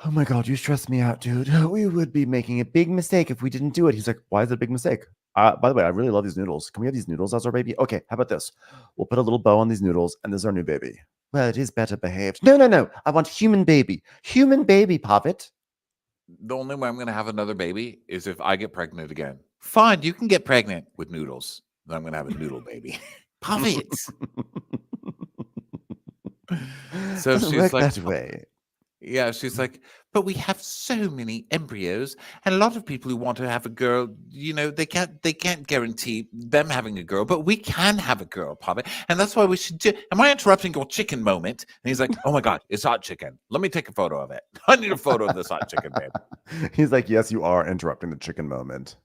oh my God, you stress me out, dude. We would be making a big mistake if we didn't do it. He's like, why is it a big mistake? By the way, I really love these noodles. Can we have these noodles as our baby? Okay, how about this? We'll put a little bow on these noodles, and this is our new baby. Well, it is better behaved. No. I want human baby. Human baby, Pavit. The only way I'm going to have another baby is if I get pregnant again. Fine, you can get pregnant with noodles. Then I'm going to have a noodle baby. Pavit. So Doesn't she's work like, that way. yeah, she's like, but we have so many embryos, and a lot of people who want to have a girl, you know, they can't guarantee them having a girl, but we can have a girl, Pavit, and that's why we should do. Am I interrupting your chicken moment? And he's like, oh my God, it's hot chicken. Let me take a photo of it. I need a photo of this hot chicken, babe. He's like, yes, you are interrupting the chicken moment.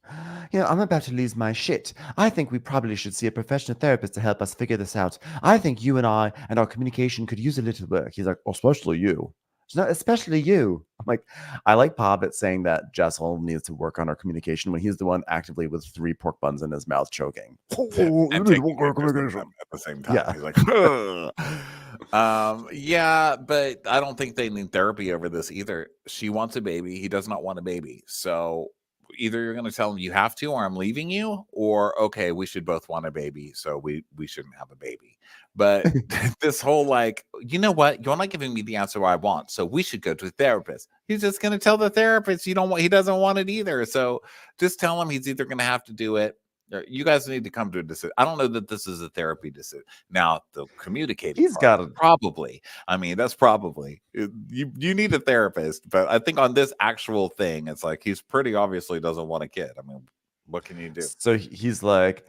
You know, I'm about to lose my shit. I think we probably should see a professional therapist to help us figure this out. I think you and I and our communication could use a little work. He's like, especially you. No, especially you. I'm like, I like Pavit saying that Jessel needs to work on her communication when he's the one actively with 3 pork buns in his mouth choking. And taking pictures of them at the same time. Yeah. He's like, yeah, but I don't think they need therapy over this either. She wants a baby. He does not want a baby. So either you're going to tell him you have to, or I'm leaving you, or okay, we should both want a baby, so we shouldn't have a baby. But this whole like, you know what, you're not giving me the answer I want, so we should go to a therapist. He's just going to tell the therapist he doesn't want it either. So just tell him he's either going to have to do it. You guys need to come to a decision. I don't know that this is a therapy decision. Now, the communicating He's got it. Probably. I mean, that's probably you need a therapist. But I think on this actual thing, it's like he's pretty obviously doesn't want a kid. I mean, what can you do? So he's like,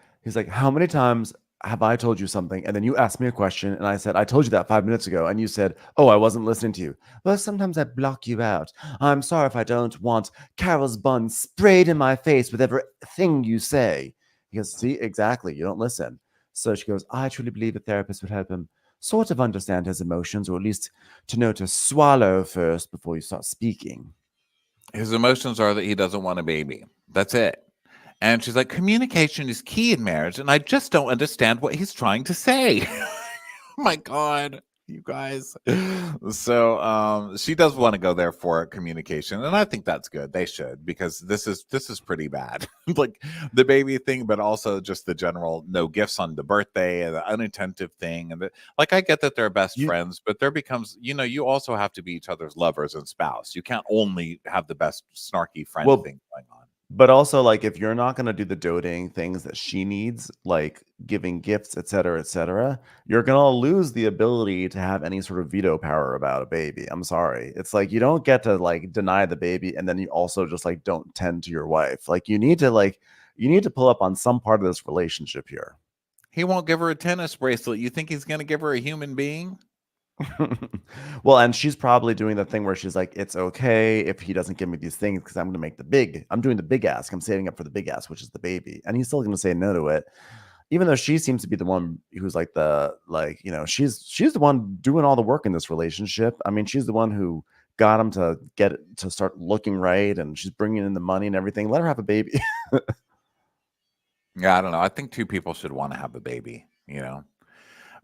how many times have I told you something? And then you asked me a question, and I said, I told you that 5 minutes ago. And you said, oh, I wasn't listening to you. Well, sometimes I block you out. I'm sorry if I don't want Carol's bun sprayed in my face with everything you say. He goes, see, exactly. You don't listen. So she goes, I truly believe a therapist would help him sort of understand his emotions, or at least to know to swallow first before you start speaking. His emotions are that he doesn't want a baby. That's it. And she's like, communication is key in marriage, and I just don't understand what he's trying to say. Oh my God, you guys. So she does want to go there for communication, and I think that's good. They should, because this is pretty bad. Like the baby thing, but also just the general no gifts on the birthday and the unattentive thing. And like, I get that they're best friends, but there becomes, you know, you also have to be each other's lovers and spouse. You can't only have the best snarky friend thing going on. But also, like, if you're not going to do the doting things that she needs, like giving gifts, et cetera, you're going to lose the ability to have any sort of veto power about a baby. I'm sorry. It's like, you don't get to like deny the baby and then you also just like don't tend to your wife. Like, you need to like You need to pull up on some part of this relationship here. He won't give her a tennis bracelet. You think he's going to give her a human being? Well, and she's probably doing the thing where she's like, it's okay if he doesn't give me these things because I'm doing the big ask. I'm saving up for the big ask, which is the baby. And he's still going to say no to it. Even though she seems to be the one who's like she's the one doing all the work in this relationship. I mean, she's the one who got him to get it to start looking right. And she's bringing in the money and everything. Let her have a baby. Yeah, I don't know. I think two people should want to have a baby,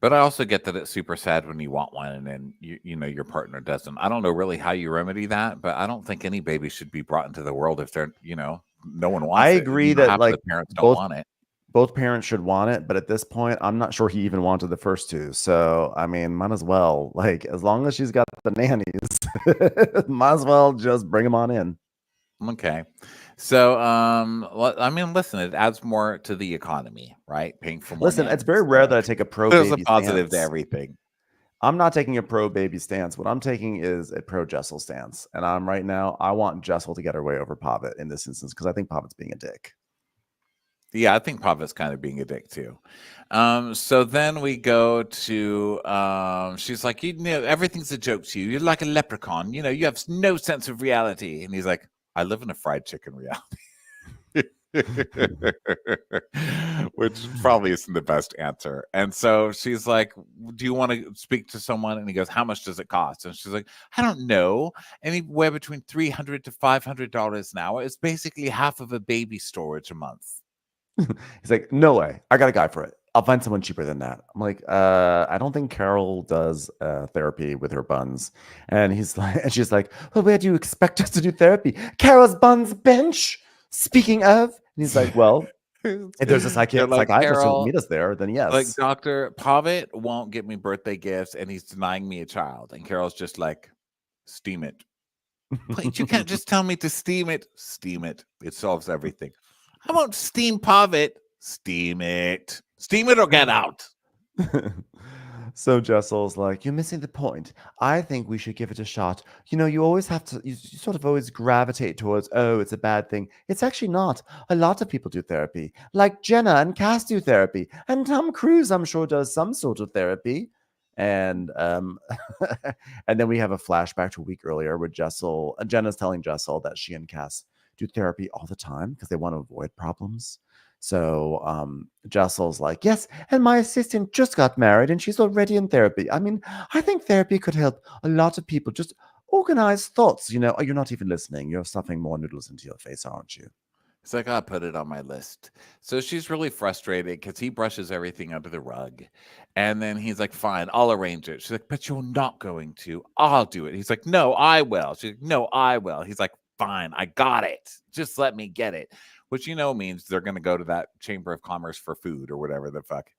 But I also get that it's super sad when you want one and then your partner doesn't. I don't know really how you remedy that, but I don't think any baby should be brought into the world if they're, no one wants it. I agree that half like the parents don't want it. Both parents should want it, but at this point, I'm not sure he even wanted the first two. So I mean, might as well, like, as long as she's got the nannies, might as well just bring them on in. Okay. So, I mean, listen, it adds more to the economy, right? Paying for more. Listen, it's very rare that I take a pro baby There's a positive stance. to everything. I'm not taking a pro baby stance. What I'm taking is a pro Jessel stance. And I want Jessel to get her way over Pavit in this instance because I think Pavit's being a dick. Yeah, I think Pavit's kind of being a dick too. So then we go to she's like, everything's a joke to you. You're like a leprechaun. You have no sense of reality. And he's like, I live in a fried chicken reality. Which probably isn't the best answer. And so she's like, do you want to speak to someone? And he goes, how much does it cost? And she's like, I don't know, anywhere between $300 to $500 an hour. It's basically half of a baby storage a month. He's like, no way, I got a guy for it. I'll find someone cheaper than that. I'm like, I don't think Carol does therapy with her buns. And she's like, well, where do you expect us to do therapy? Carol's buns bench. Speaking of, and he's like, well, if there's a psychiatrist who will meet us there, then yes. Like, Dr. Pavit won't give me birthday gifts and he's denying me a child. And Carol's just like, steam it. Please, you can't just tell me to steam it. Steam it. It solves everything. I won't steam Pavit. Steam it. Steam it or get out. So Jessel's like, you're missing the point. I think we should give it a shot. You always have to, you sort of always gravitate towards, oh, it's a bad thing. It's actually not. A lot of people do therapy. Like Jenna and Cass do therapy. And Tom Cruise, I'm sure, does some sort of therapy. And and then we have a flashback to a week earlier where Jenna's telling Jessel that she and Cass do therapy all the time because they want to avoid problems. So Jessel's like, yes, and my assistant just got married and she's already in therapy. I mean, I think therapy could help a lot of people just organize thoughts. Oh, you're not even listening. You're stuffing more noodles into your face, aren't you? It's like, I put it on my list. So she's really frustrated because he brushes everything under the rug. And then he's like, fine, I'll arrange it. She's like, but you're not going to. I'll do it. He's like, no, I will. She's like, no, I will. He's like, fine, I got it. Just let me get it. Which, means they're going to go to that Chamber of Commerce for food or whatever the fuck.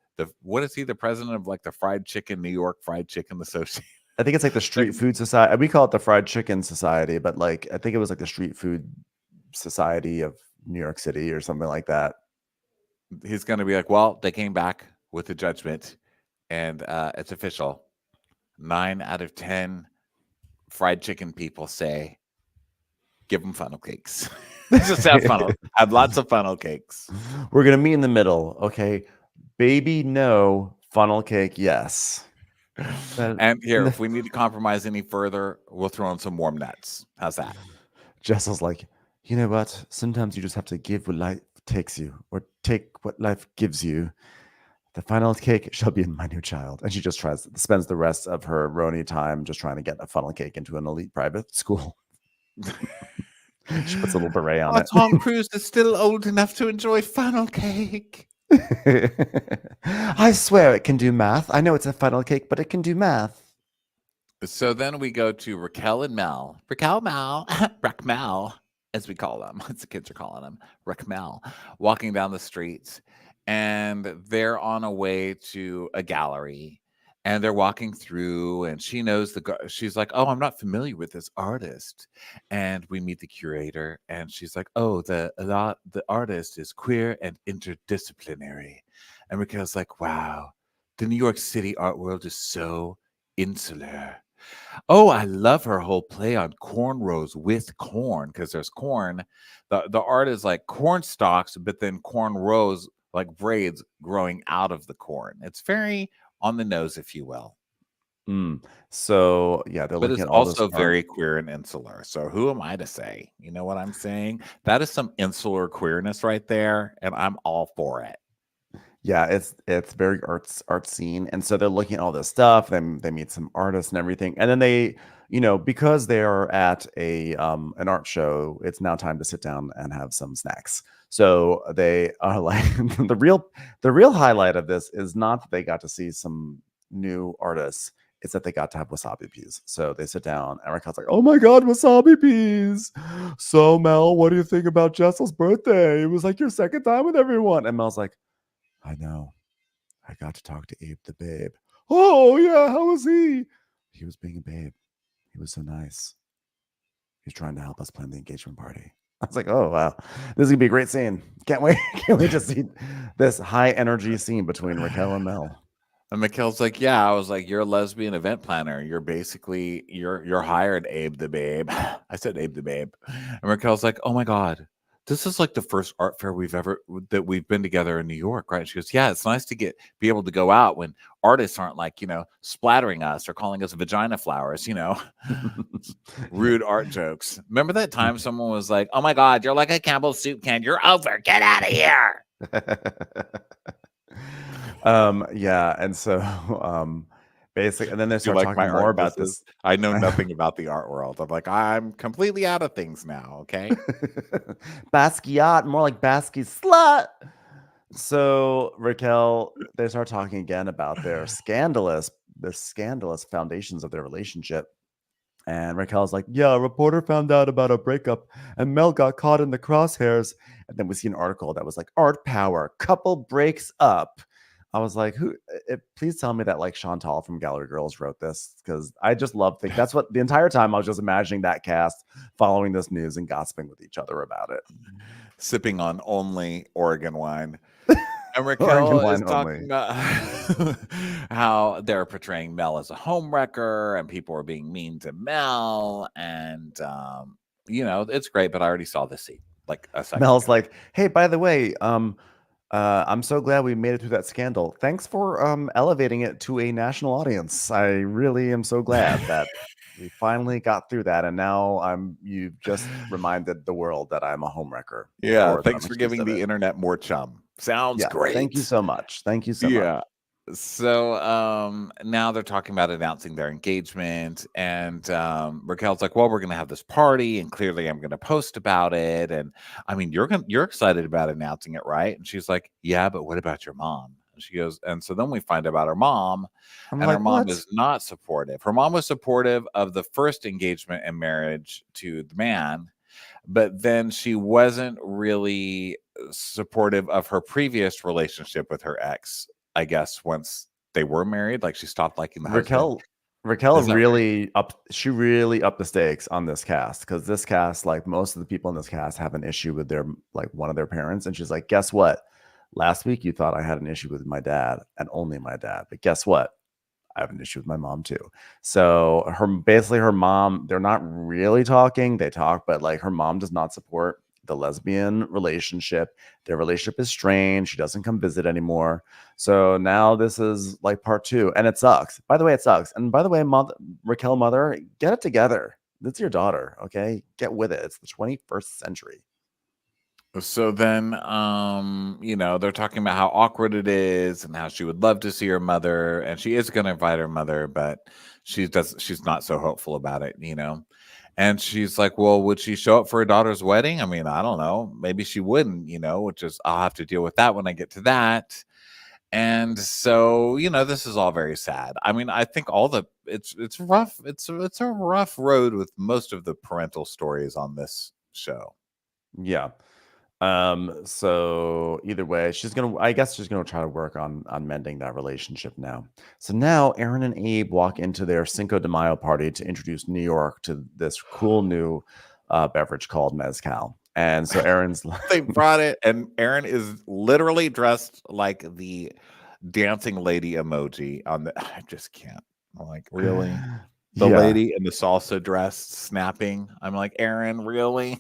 What is he, the president of like the New York Fried Chicken Association? I think it's like the Street Food Society. We call it the Fried Chicken Society, but like I think it was like the Street Food Society of New York City or something like that. He's going to be like, well, they came back with a judgment and it's official. 9 out of 10 fried chicken people say, give them funnel cakes. Just have lots of funnel cakes. We're going to meet in the middle. Okay. Baby, no. Funnel cake, yes. And here, if we need to compromise any further, we'll throw in some warm nuts. How's that? Jessel's like, you know what? Sometimes you just have to give what life takes you, or take what life gives you. The final cake shall be in my new child. And she just spends the rest of her RHONY time just trying to get a funnel cake into an elite private school. She puts a little beret on it. Tom Cruise is still old enough to enjoy funnel cake. I swear it can do math. I know it's a funnel cake, but it can do math. So then we go to Raquel and Mel. Raquel, as we call them. As the kids are calling them. Raquel, walking down the streets. And they're on a way to a gallery. And they're walking through, and she knows she's like, oh, I'm not familiar with this artist. And we meet the curator, and she's like, oh, the artist is queer and interdisciplinary. And Raquel's like, wow, the New York City art world is so insular. Oh, I love her whole play on cornrows with corn, because there's corn. The art is like corn stalks, but then corn rows like braids growing out of the corn. It's very on the nose, if you will. So yeah, they're But looking it's at all this also art. very queer and insular. So who am I to say? You know what I'm saying? That is some insular queerness right there, and I'm all for it. Yeah, it's very art scene, and so they're looking at all this stuff. Then they meet some artists and everything, and then they, because they are at an art show, it's now time to sit down and have some snacks. So they are like the real highlight of this is not that they got to see some new artists; it's that they got to have wasabi peas. So they sit down, and Raquel's like, "Oh my god, wasabi peas! So Mel, what do you think about Jessel's birthday? It was like your second time with everyone." And Mel's like, I know. I got to talk to Abe the babe. Oh, yeah. How was he? He was being a babe. He was so nice. He's trying to help us plan the engagement party. I was like, oh, wow. This is going to be a great scene. Can't wait. Can't wait to see this high energy scene between Raquel and Mel. And Mikhail's like, yeah. I was like, you're a lesbian event planner. You're basically you're hired, Abe the babe. I said Abe the babe. And Raquel's like, oh my God. This is like the first art fair we've been together in New York, right? And she goes, yeah, it's nice to be able to go out when artists aren't like, splattering us or calling us vagina flowers, rude art jokes. Remember that time someone was like, oh my God, you're like a Campbell's soup can. You're over. Get out of here. Yeah, and so basically, and then they start talking more about this. I know nothing about the art world. I'm like, I'm completely out of things now. Okay. Basquiat, more like Basquiat slut. So Raquel, they start talking again about their scandalous foundations of their relationship. And Raquel's like, yeah, a reporter found out about a breakup and Mel got caught in the crosshairs. And then we see an article that was like, art power, couple breaks up. I was like, please tell me that like Chantal from Gallery Girls wrote this, because I just love thinking that's what the entire time I was just imagining that cast following this news and gossiping with each other about it. Sipping on only Oregon wine. And Raquel is talking about how they're portraying Mel as a homewrecker and people are being mean to Mel. And, it's great, but I already saw this scene like a second Mel's ago. like, hey, by the way, I'm so glad we made it through that scandal. Thanks for elevating it to a national audience. I really am so glad that we finally got through that, and now you've just reminded the world that I'm a homewrecker. Yeah, thanks for giving the internet more chum. Sounds great. Thank you so much. Thank you so much. Yeah. So now they're talking about announcing their engagement, and Raquel's like, well, we're gonna have this party, and clearly I'm gonna post about it. And I mean, you're excited about announcing it, right? And she's like, yeah, but what about your mom? And she goes, and so then we find out about her mom, and her mom is not supportive. Her mom was supportive of the first engagement and marriage to the man, but then she wasn't really supportive of her previous relationship with her ex. I guess once they were married, like she stopped liking the husband. Raquel really upped the stakes on this cast, because this cast, like most of the people in this cast, have an issue with one of their parents, and she's like, guess what? Last week you thought I had an issue with my dad and only my dad, but guess what? I have an issue with my mom too. So her mom, they're not really talking. They talk, but like her mom does not support the lesbian relationship. Their relationship is strained. She doesn't come visit anymore. So now this is like part 2, and it sucks. By the way, it sucks. And by the way, Raquel mother, get it together. That's your daughter, okay? Get with it. It's the 21st century. So then, they're talking about how awkward it is and how she would love to see her mother, and she is going to invite her mother, but she's not so hopeful about it, And she's like, well, would she show up for her daughter's wedding? I mean, I don't know. Maybe she wouldn't, which is, I'll have to deal with that when I get to that. And so, this is all very sad. I mean, I think it's rough. It's a rough road with most of the parental stories on this show. Yeah. So either way, I guess she's gonna try to work on mending that relationship now. So now Aaron and Abe walk into their Cinco de Mayo party to introduce New York to this cool new beverage called mezcal. And so Aaron's they brought it, and Aaron is literally dressed like the dancing lady emoji on the I just can't. I'm like, really? The Yeah. lady in the salsa dress snapping. I'm like, Aaron, really?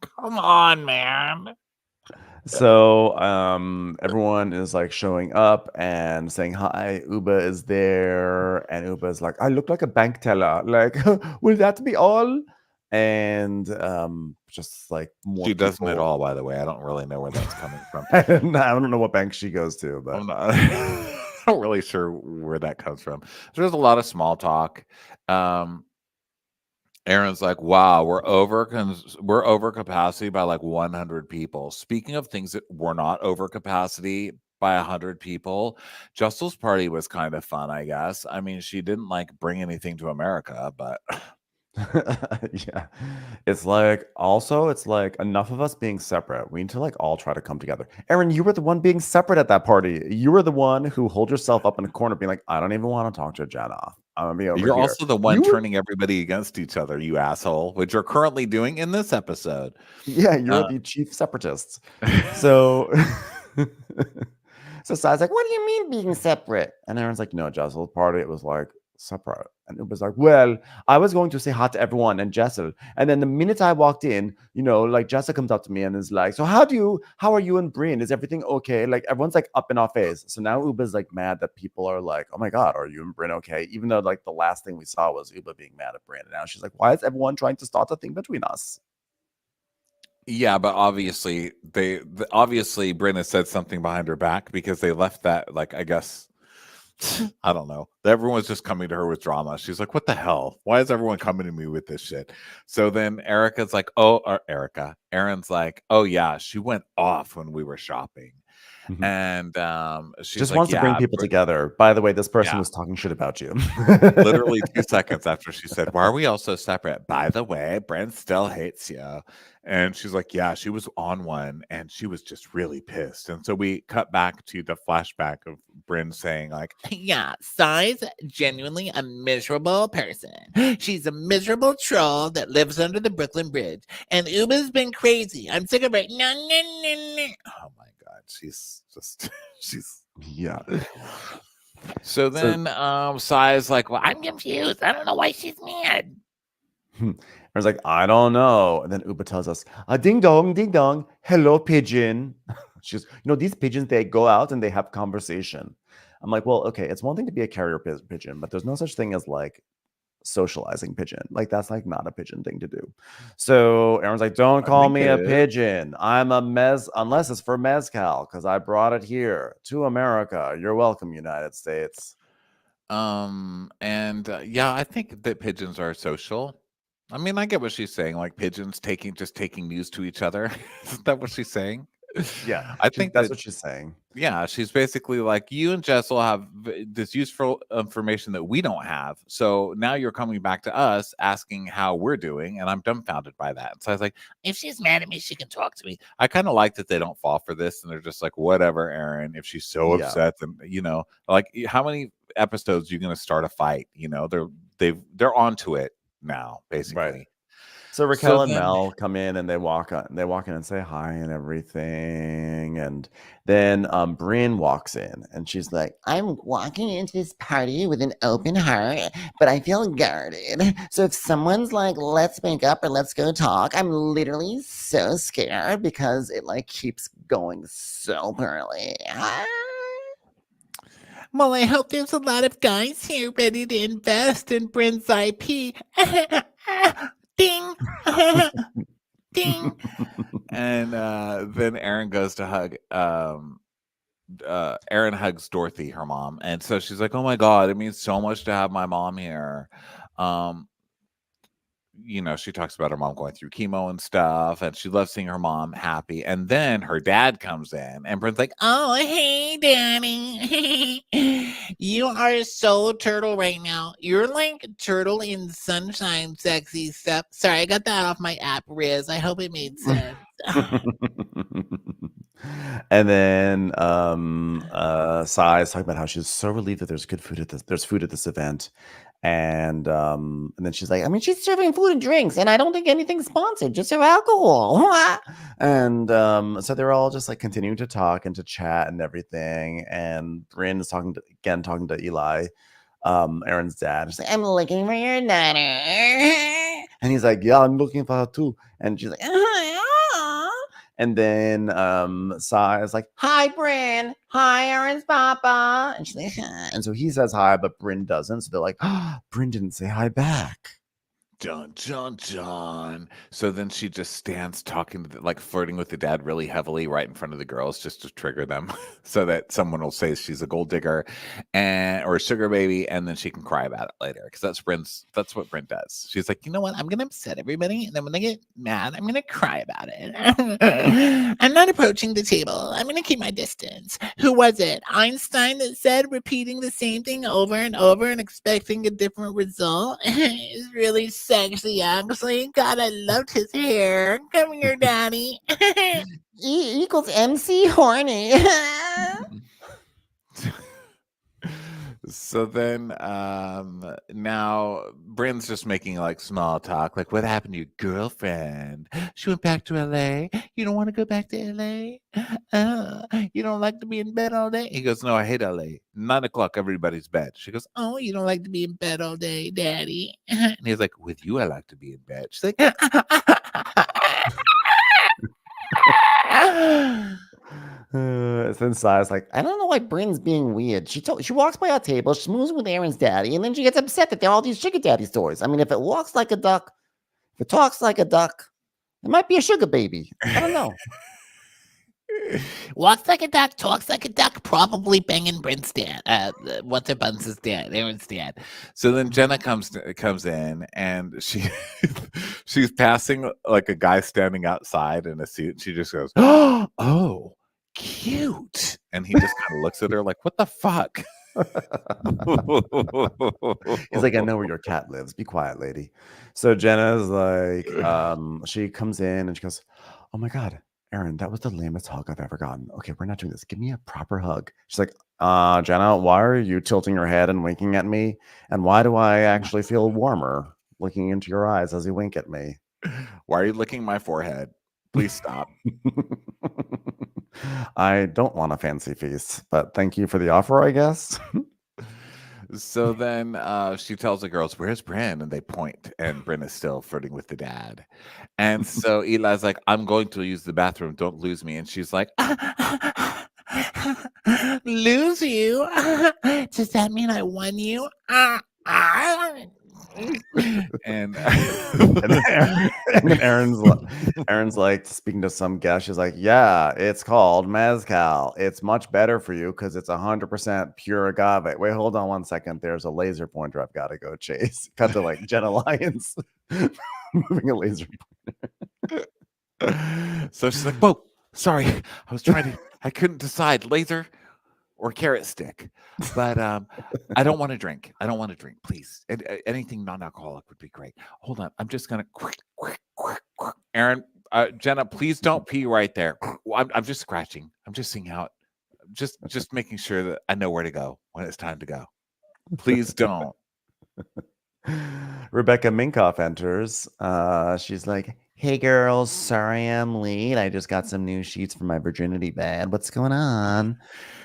Come on, man. So everyone is like showing up and saying hi. Uba is there, and Uba is like, I look like a bank teller. Like, will that be all? And just like more She doesn't at people. all, by the way. I don't really know where that's coming from. I don't know what bank she goes to, but I'm not really sure where that comes from. There's a lot of small talk. Aaron's like, wow, we're over capacity by like 100 people. Speaking of things that were not over capacity by 100 people, Jessel's party was kind of fun, I guess. I mean, she didn't like bring anything to America, but yeah, it's like also it's like enough of us being separate. We need to like all try to come together. Aaron, you were the one being separate at that party. You were the one who hold yourself up in a corner, being like, I don't even want to talk to Jenna. I'm gonna be over you're here. also the one You were, turning everybody against each other, you asshole, which you're currently doing in this episode. yeah, you're the chief separatist. So, so Sai's like, what do you mean being separate? And Aaron's like, no, Jessel's party, it was like separate. And it was like, well, I was going to say hi to everyone and Jessel. And then the minute I walked in, you know, like Jessel comes up to me and is like, so how are you and Brynn? Is everything okay? Like everyone's like up in our face. So now Uba's like mad that people are like, oh my God, are you and Brynn okay? Even though like the last thing we saw was Uba being mad at Brynn. And now she's like, why is everyone trying to start a thing between us? Yeah, but obviously obviously Brynn has said something behind her back because they left that, like, I guess I don't know. Everyone's just coming to her with drama. She's like, what the hell? Why is everyone coming to me with this shit? So then Aaron's like, oh yeah, she went off when we were shopping. Mhm. And she's Just like, wants to bring people together. By the way, this person Yeah. was talking shit about you. literally 2 seconds after she said, why are we all so separate? By the way, Brent still hates you. And she's like, yeah, she was on one and she was just really pissed. And so we cut back to the flashback of Brynn saying, like, Yeah, Sai's genuinely a miserable person. She's a miserable troll that lives under the Brooklyn Bridge. And Uba's been crazy. I'm sick of her. No. oh my God, she's just, she's. Yeah. So then Sai's like, well, I'm confused. I don't know why she's mad. I was like, I don't know. And then Uba tells us, ding dong, hello, pigeon. She's, these pigeons, they go out and they have conversation. I'm like, well, okay, it's one thing to be a carrier pigeon, but there's no such thing as like socializing pigeon. Like that's like not a pigeon thing to do. So Aaron's like, don't call me a pigeon. I'm a unless it's for mezcal, because I brought it here to America. You're welcome, United States. Yeah, I think that pigeons are social. I mean, I get what she's saying, like pigeons taking news to each other. Isn't that what she's saying? Yeah, I think that's what she's saying. Yeah, she's basically like, you and Jessel have this useful information that we don't have. So now you're coming back to us asking how we're doing, and I'm dumbfounded by that. And so I was like, if she's mad at me, she can talk to me. I kind of like that they don't fall for this, and they're just like, whatever, Aaron. If she's so upset, then like how many episodes are you going to start a fight? They're onto it now, basically. Right. So Raquel and Mel come in and they walk in and say hi and everything. And then Brynn walks in and she's like, I'm walking into this party with an open heart, but I feel guarded. So if someone's like, let's make up or let's go talk, I'm literally so scared because it like keeps going so poorly. Well, I hope there's a lot of guys here ready to invest in Brynn's IP. Ding. Ding. And then Aaron goes to hug Aaron hugs Dorothy, her mom, and so she's like, oh my God, it means so much to have my mom here. She talks about her mom going through chemo and stuff, and she loves seeing her mom happy. And then her dad comes in, and Brynn's like, oh, hey, Daddy. You are so turtle right now. You're like turtle in sunshine, sexy stuff. Sorry, I got that off my app, Riz. I hope it made sense. And then Sai is talking about how she's so relieved that there's food at this event. And then she's like, I mean, she's serving food and drinks, and I don't think anything's sponsored, just her alcohol. And so they're all just like continuing to talk and to chat and everything. And Brynn is talking to Eli Aaron's dad. She's like, I'm looking for your daughter. and he's like, yeah, I'm looking for her too. And she's like, and then Sai is like, hi, Brynn. Hi, Aaron's papa. And she's like, hi. And so he says hi, but Brynn doesn't. So they're like, oh, Brynn didn't say hi back. Dun, dun, dun. So then she just stands talking, like flirting with the dad really heavily right in front of the girls just to trigger them so that someone will say she's a gold digger or a sugar baby, and then she can cry about it later. Because that's what Brynn does. She's like, you know what? I'm going to upset everybody, and then when they get mad, I'm going to cry about it. I'm not approaching the table. I'm going to keep my distance. Who was it? Einstein that said repeating the same thing over and over and expecting a different result is really sexy, actually. God, I loved his hair. Come here, daddy. E equals MC horny. So then now Brynn's just making like small talk, like, what happened to your girlfriend? She went back to LA. You don't want to go back to LA? You don't like to be in bed all day? He goes, no, I hate LA. 9 o'clock, everybody's bed. She goes, Oh, you don't like to be in bed all day, daddy? and he's like, with you, I like to be in bed. She's like, Then Sai's like, I don't know why Bryn's being weird. She walks by our table, she moves with Aaron's daddy, and then she gets upset that there are all these sugar daddy stories. I mean, if it walks like a duck, if it talks like a duck, it might be a sugar baby. I don't know. Walks like a duck, talks like a duck, probably banging Bryn's dad. What's her buns' dad, Aaron's dad. So then Jenna comes in, and she's passing like a guy standing outside in a suit. And she just goes, "Oh, cute!" And he just kind of looks at her like, "What the fuck?" he's like, I know where your cat lives. Be quiet, lady. So Jenna's like, she comes in and she goes, oh my God, Aaron, that was the lamest hug I've ever gotten. Okay, we're not doing this. Give me a proper hug. She's like, Jenna, why are you tilting your head and winking at me? And why do I actually feel warmer looking into your eyes as you wink at me? Why are you licking my forehead? Please stop. I don't want a fancy feast, but thank you for the offer, I guess. So then she tells the girls, where's Brynn? And they point, and Brynn is still flirting with the dad. And so Eli's like, I'm going to use the bathroom. Don't lose me. And she's like, lose you? Does that mean I won you? And then Aaron's like speaking to some guest. She's like, yeah, it's called mezcal. It's much better for you because it's 100% pure agave. Wait, hold on one second. There's a laser pointer I've got to go chase. Cut to like Jenna Lyons moving a laser pointer. So she's like, whoa, sorry. I couldn't decide, laser or carrot stick. But I don't want to drink. Please. Anything non-alcoholic would be great. Hold on. I'm just going to Aaron, Jenna, please don't pee right there. I'm just scratching. I'm just seeing how just making sure that I know where to go when it's time to go. Please don't. Rebecca Minkoff enters. She's like, hey girls, sorry I'm late. I just got some new sheets for my virginity bed. What's going on?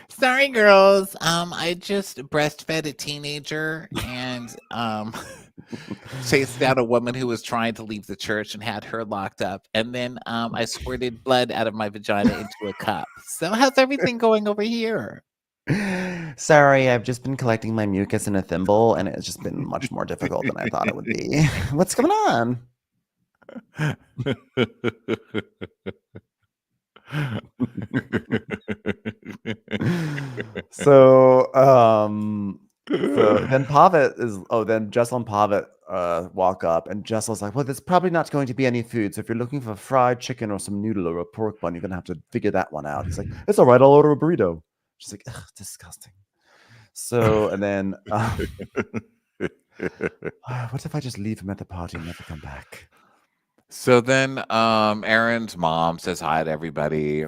Sorry, girls. I just breastfed a teenager and chased down a woman who was trying to leave the church and had her locked up. And then I squirted blood out of my vagina into a cup. So how's everything going over here? Sorry, I've just been collecting my mucus in a thimble, and it's just been much more difficult than I thought it would be. What's going on? So then then Jessel and Pavit walk up, and Jessel's like, well, there's probably not going to be any food, so if you're looking for fried chicken or some noodle or a pork bun, you're gonna have to figure that one out. He's like, it's all right, I'll order a burrito. She's like, ugh, disgusting. So and then what if I just leave him at the party and never come back? So then Aaron's mom says hi to everybody.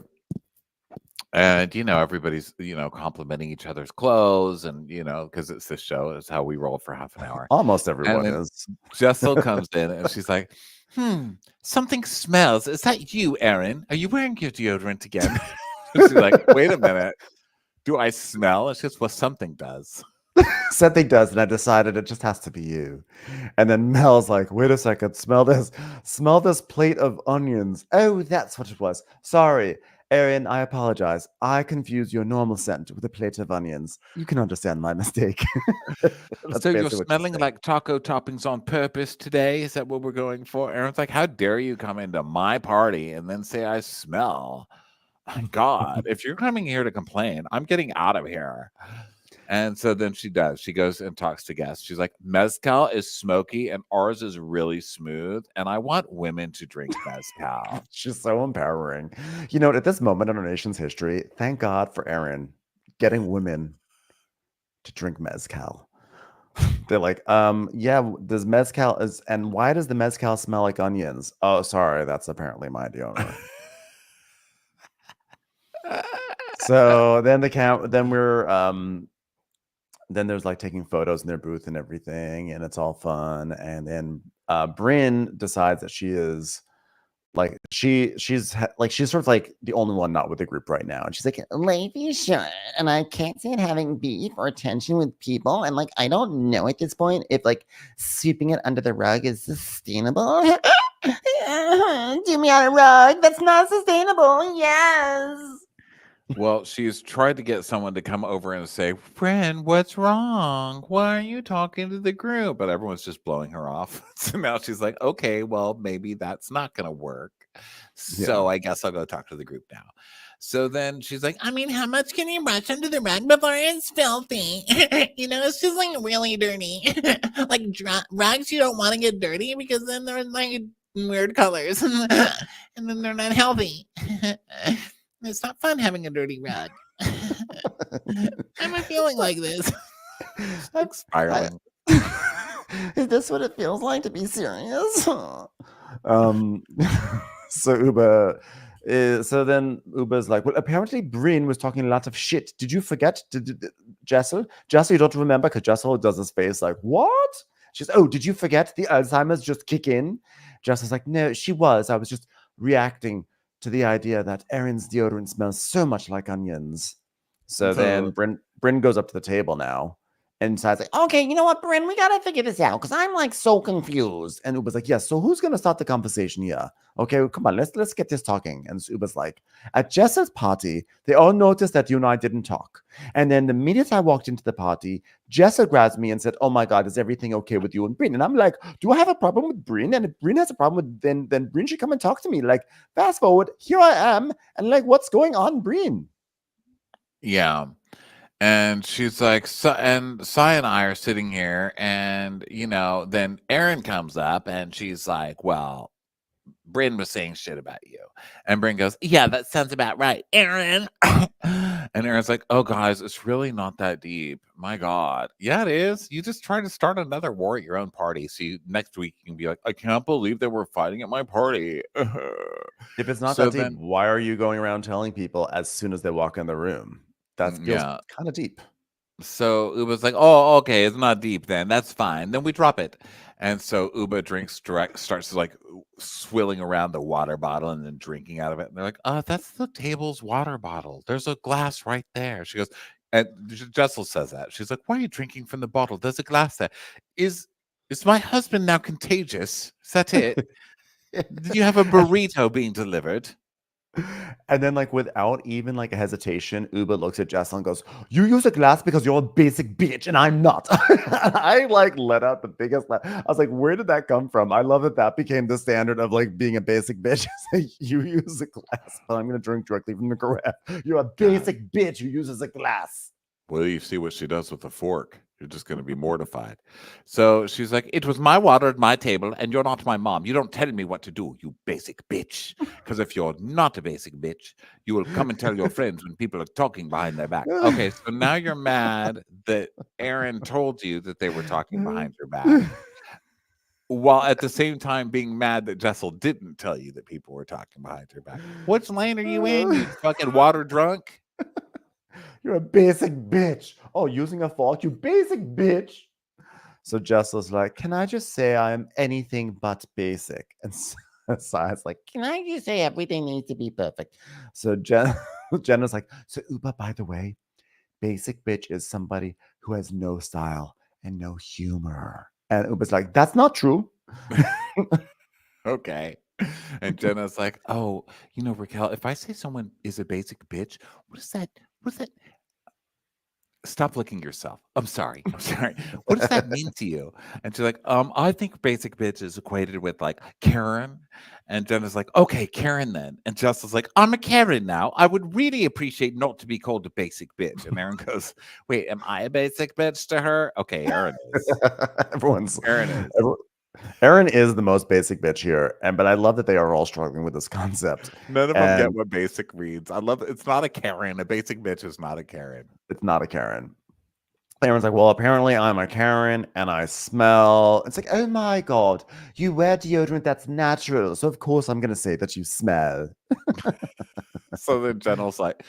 And, everybody's, complimenting each other's clothes and, because it's this show, it's how we roll for half an hour. Almost everyone is. Jessel comes in and she's like, something smells. Is that you, Aaron? Are you wearing your deodorant again? She's like, wait a minute. Do I smell? And she goes, well, something does. Said he does, and I decided it just has to be you. And then Mel's like, wait a second, smell this. Smell this plate of onions. Oh, that's what it was. Sorry, Erin, I apologize. I confused your normal scent with a plate of onions. You can understand my mistake. That's So you're basically what she's smelling saying. like taco toppings on purpose today? Is that what we're going for? Aaron's like, how dare you come into my party and then say I smell? My God, if you're coming here to complain, I'm getting out of here. And so then she does. She goes and talks to guests. She's like, mezcal is smoky and ours is really smooth. And I want women to drink mezcal. She's so empowering. You know, at this moment in our nation's history, thank God for Erin getting women to drink mezcal. They're like, yeah, does mezcal is, and why does the mezcal smell like onions? Oh, sorry, that's apparently my deodorant. So then then there's like taking photos in their booth and everything, and it's all fun. And then Brynn decides that she is like she's sort of like the only one not with the group right now, and she's like, Life is short, and I can't see it having beef or tension with people. And like, I don't know at this point if like sweeping it under the rug is sustainable. Do me on a rug. That's not sustainable. Yes. Well, she's tried to get someone to come over and say, Brynn, what's wrong? Why are you talking to the group? But everyone's just blowing her off. So now she's like, okay, well, maybe that's not going to work. So I guess I'll go talk to the group now. So then she's like, I mean, how much can you brush under the rug before it's filthy? It's just like really dirty. Like rugs, you don't want to get dirty because then they're like weird colors and then they're not healthy. It's not fun having a dirty rug. I'm feeling like this. like spiraling. Is this what it feels like to be serious? So Uba so then Uba's like, well, apparently Brynn was talking a lot of shit. Did you forget? Jessel, you don't remember? Because Jessel does his face like, what? She's, oh, did you forget the Alzheimer's just kick in? Jessel's like, no, she was. I was just reacting to the idea that Erin's deodorant smells so much like onions. So then Brynn goes up to the table now and decides like, Okay, you know what, Brynn? We gotta figure this out because I'm like so confused. and Uba's like, yes, so who's gonna start the conversation here? Okay, well, come on, let's get this talking. And Uba's like, at Jessel's party, they all noticed that you and I didn't talk. And then the minute I walked into the party, Jessel grabs me and said, oh my God, is everything okay with you and Brynn? And I'm like, do I have a problem with Brynn? And if Brynn has a problem with, then Brynn should come and talk to me. Like, fast forward, here I am, and like, what's going on, Brynn? Yeah. And she's like, and Sai and I are sitting here, and then Erin comes up and she's like, well, Brynn was saying shit about you. And Brynn goes, yeah, that sounds about right, Erin. And Erin's like, oh, guys, it's really not that deep. My God. Yeah, it is. You just try to start another war at your own party. So next week you can be like, I can't believe that we're fighting at my party. If it's not that deep, why are you going around telling people as soon as they walk in the room? That feels kind of deep. So Uba's like, oh, okay, it's not deep then. That's fine. Then we drop it. And so Uba starts like swilling around the water bottle and then drinking out of it. And they're like, that's the table's water bottle. There's a glass right there. She goes, and Jessel says that. She's like, why are you drinking from the bottle? There's a glass there. Is my husband now contagious? Is that it? Do you have a burrito being delivered? And then, like, without even like a hesitation, Uba looks at Jessel and goes, you use a glass because you're a basic bitch and I'm not. I like let out the biggest laugh. I was like, where did that come from? I love that became the standard of like being a basic bitch. You use a glass, but I'm going to drink directly from the carafe. You're a basic bitch who uses a glass. Well, you see what she does with a fork. You're just going to be mortified. So she's like, it was my water at my table, and you're not my mom. You don't tell me what to do, you basic bitch. Because if you're not a basic bitch, you will come and tell your friends when people are talking behind their back. Okay, so now you're mad that Erin told you that they were talking behind your back, while at the same time being mad that Jessel didn't tell you that people were talking behind your back. Which lane are you in, you fucking water drunk? You're a basic bitch. Oh, using a fork, you basic bitch. So Jessel's like, can I just say I'm anything but basic? And Sai's like, Can I just say everything needs to be perfect? so Jenna's like, so Uba, by the way, basic bitch is somebody who has no style and no humor. And it was like, that's not true. Okay. And Jenna's like, oh, Raquel, if I say someone is a basic bitch, what is that? What's that? Stop licking yourself. I'm sorry. I'm sorry. What does that mean to you? And she's like, I think basic bitch is equated with like Karen. And Jenna's like, okay, Karen then. And Jessel's like, I'm a Karen now. I would really appreciate not to be called a basic bitch. And Aaron goes, wait, am I a basic bitch to her? Okay, Aaron is. Aaron is. Aaron is the most basic bitch here, but I love that they are all struggling with this concept. None of them get what basic means. I love it. It's not a Karen. A basic bitch is not a Karen. It's not a Karen. Aaron's like, well, apparently I'm a Karen and I smell. It's like, oh my God, you wear deodorant that's natural. So of course I'm gonna say that you smell. So then Jenna's like,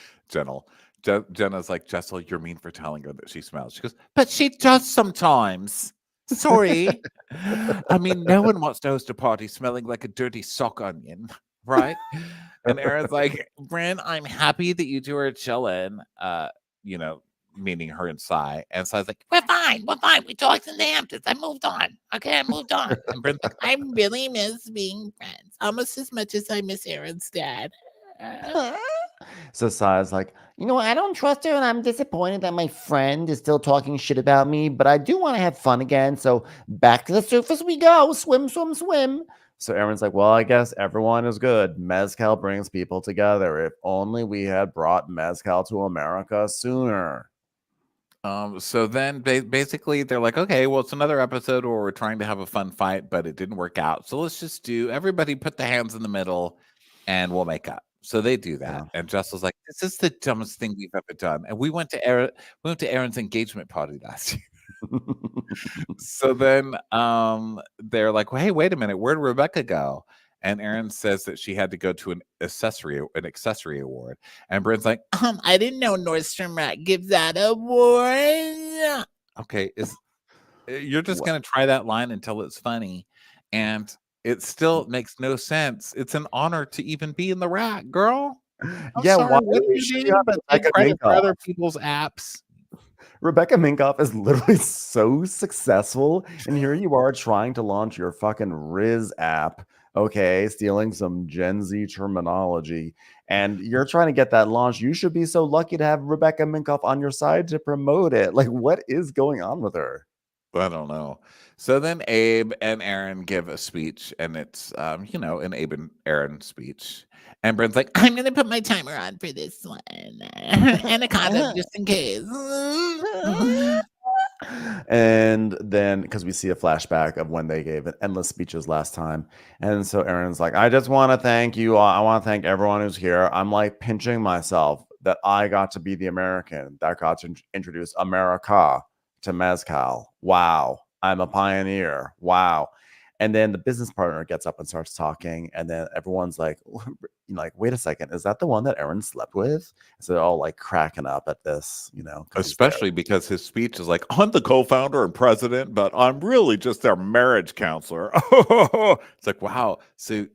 Jessel, you're mean for telling her that she smells. She goes, but she does sometimes. Sorry. I mean, no one wants to host a party smelling like a dirty sock onion, right? And Aaron's like, Brynn, I'm happy that you two are chilling, meaning her and Sai. And Sai's like, We're fine. We talked in the Hamptons. I moved on. Okay, I moved on. and Brynn's like, I really miss being friends, almost as much as I miss Aaron's dad. So Sai's like, I don't trust her, and I'm disappointed that my friend is still talking shit about me, but I do want to have fun again, so back to the surface we go. Swim, swim, swim. So Aaron's like, well, I guess everyone is good. Mezcal brings people together. If only we had brought mezcal to America sooner. So then basically they're like, okay, well, it's another episode where we're trying to have a fun fight, but it didn't work out. So let's just everybody put the hands in the middle and we'll make up. So they do that. Yeah. And Jessel's like, this is the dumbest thing we've ever done. And we went to Aaron's engagement party last year. So then they're like, well, hey, wait a minute, where'd Rebecca go? And Aaron says that she had to go to an accessory award. And Brynn's like, I didn't know Nordstrom Rack gives that award. Okay, you're just gonna try that line until it's funny, and it still makes no sense. It's an honor to even be in the rack, girl. Yeah, sorry, why what would you she do? have But Rebecca take credit for Minkoff? other people's apps. Rebecca Minkoff is literally so successful, and here you are trying to launch your fucking Riz app, okay, stealing some Gen Z terminology, and you're trying to get that launched. You should be so lucky to have Rebecca Minkoff on your side to promote it. Like, what is going on with her? I don't know. So then Abe and Aaron give a speech, and it's an Abe and Aaron speech. And Brynn's like, I'm gonna put my timer on for this one. And a condom just in case. And then because we see a flashback of when they gave endless speeches last time, and so Aaron's like, I just want to thank you. I want to thank everyone who's here. I'm like pinching myself that I got to be the American that got to introduce America to mezcal. Wow, I'm a pioneer. Wow. And then the business partner gets up and starts talking, and then everyone's like, wait a second, is that the one that Aaron slept with? So they're all like cracking up at this, especially because his speech is like, I'm the co-founder and president, but I'm really just their marriage counselor. It's like, wow. So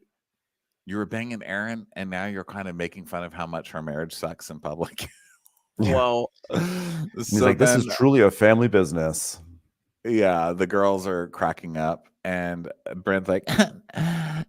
you were banging Aaron, and now you're kind of making fun of how much her marriage sucks in public. Yeah. Well, he's like, this is truly a family business. Yeah, the girls are cracking up, and Brynn's like,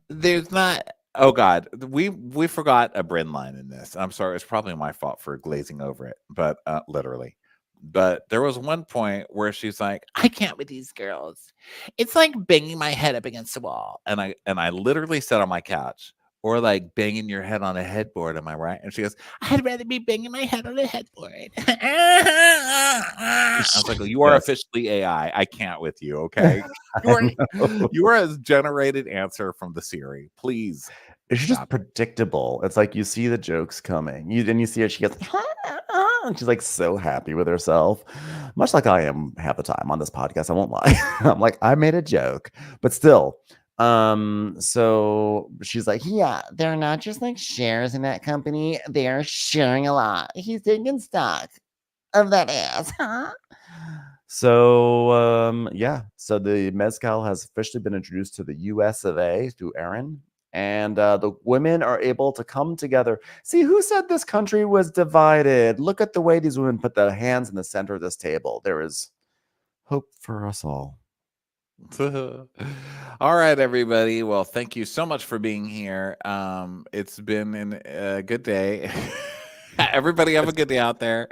there's not. Oh God, we forgot a Brynn line in this. I'm sorry, it's probably my fault for glazing over it, but literally. But there was one point where she's like, I can't with these girls. It's like banging my head up against the wall. and I literally sat on my couch, or like banging your head on a headboard. Am I right? And she goes, I'd rather be banging my head on a headboard. I was like, you are officially AI. I can't with you. Okay, you are a generated answer from the Siri. Please. It's just predictable. It's like you see the jokes coming. You see her. She gets, and she's like so happy with herself, much like I am half the time on this podcast. I won't lie. I'm like, I made a joke, but still. So she's like, yeah, they're not just like shares in that company. They are sharing a lot. He's taking stock of that ass, huh? So so the mezcal has officially been introduced to the US of A through Aaron. and the women are able to come together. See, who said this country was divided? Look at the way these women put their hands in the center of this table. There is hope for us all. All right, everybody. Well, thank you so much for being here. It's been a good day. Everybody have a good day out there.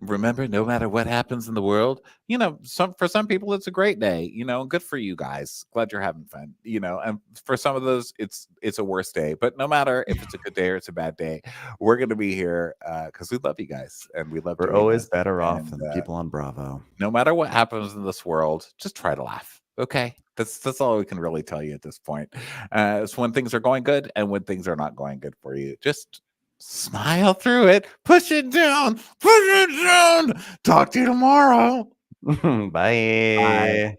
Remember, no matter what happens in the world, for some people it's a great day. Good for you guys. Glad you're having fun. And for some of those, it's a worse day. But no matter if it's a good day or it's a bad day, we're gonna be here because we love you guys and we love. We're always better off than people on Bravo. No matter what happens in this world, just try to laugh. Okay, that's all we can really tell you at this point. It's when things are going good and when things are not going good for you. Just smile through it. Push it down. Push it down. Talk to you tomorrow. Bye.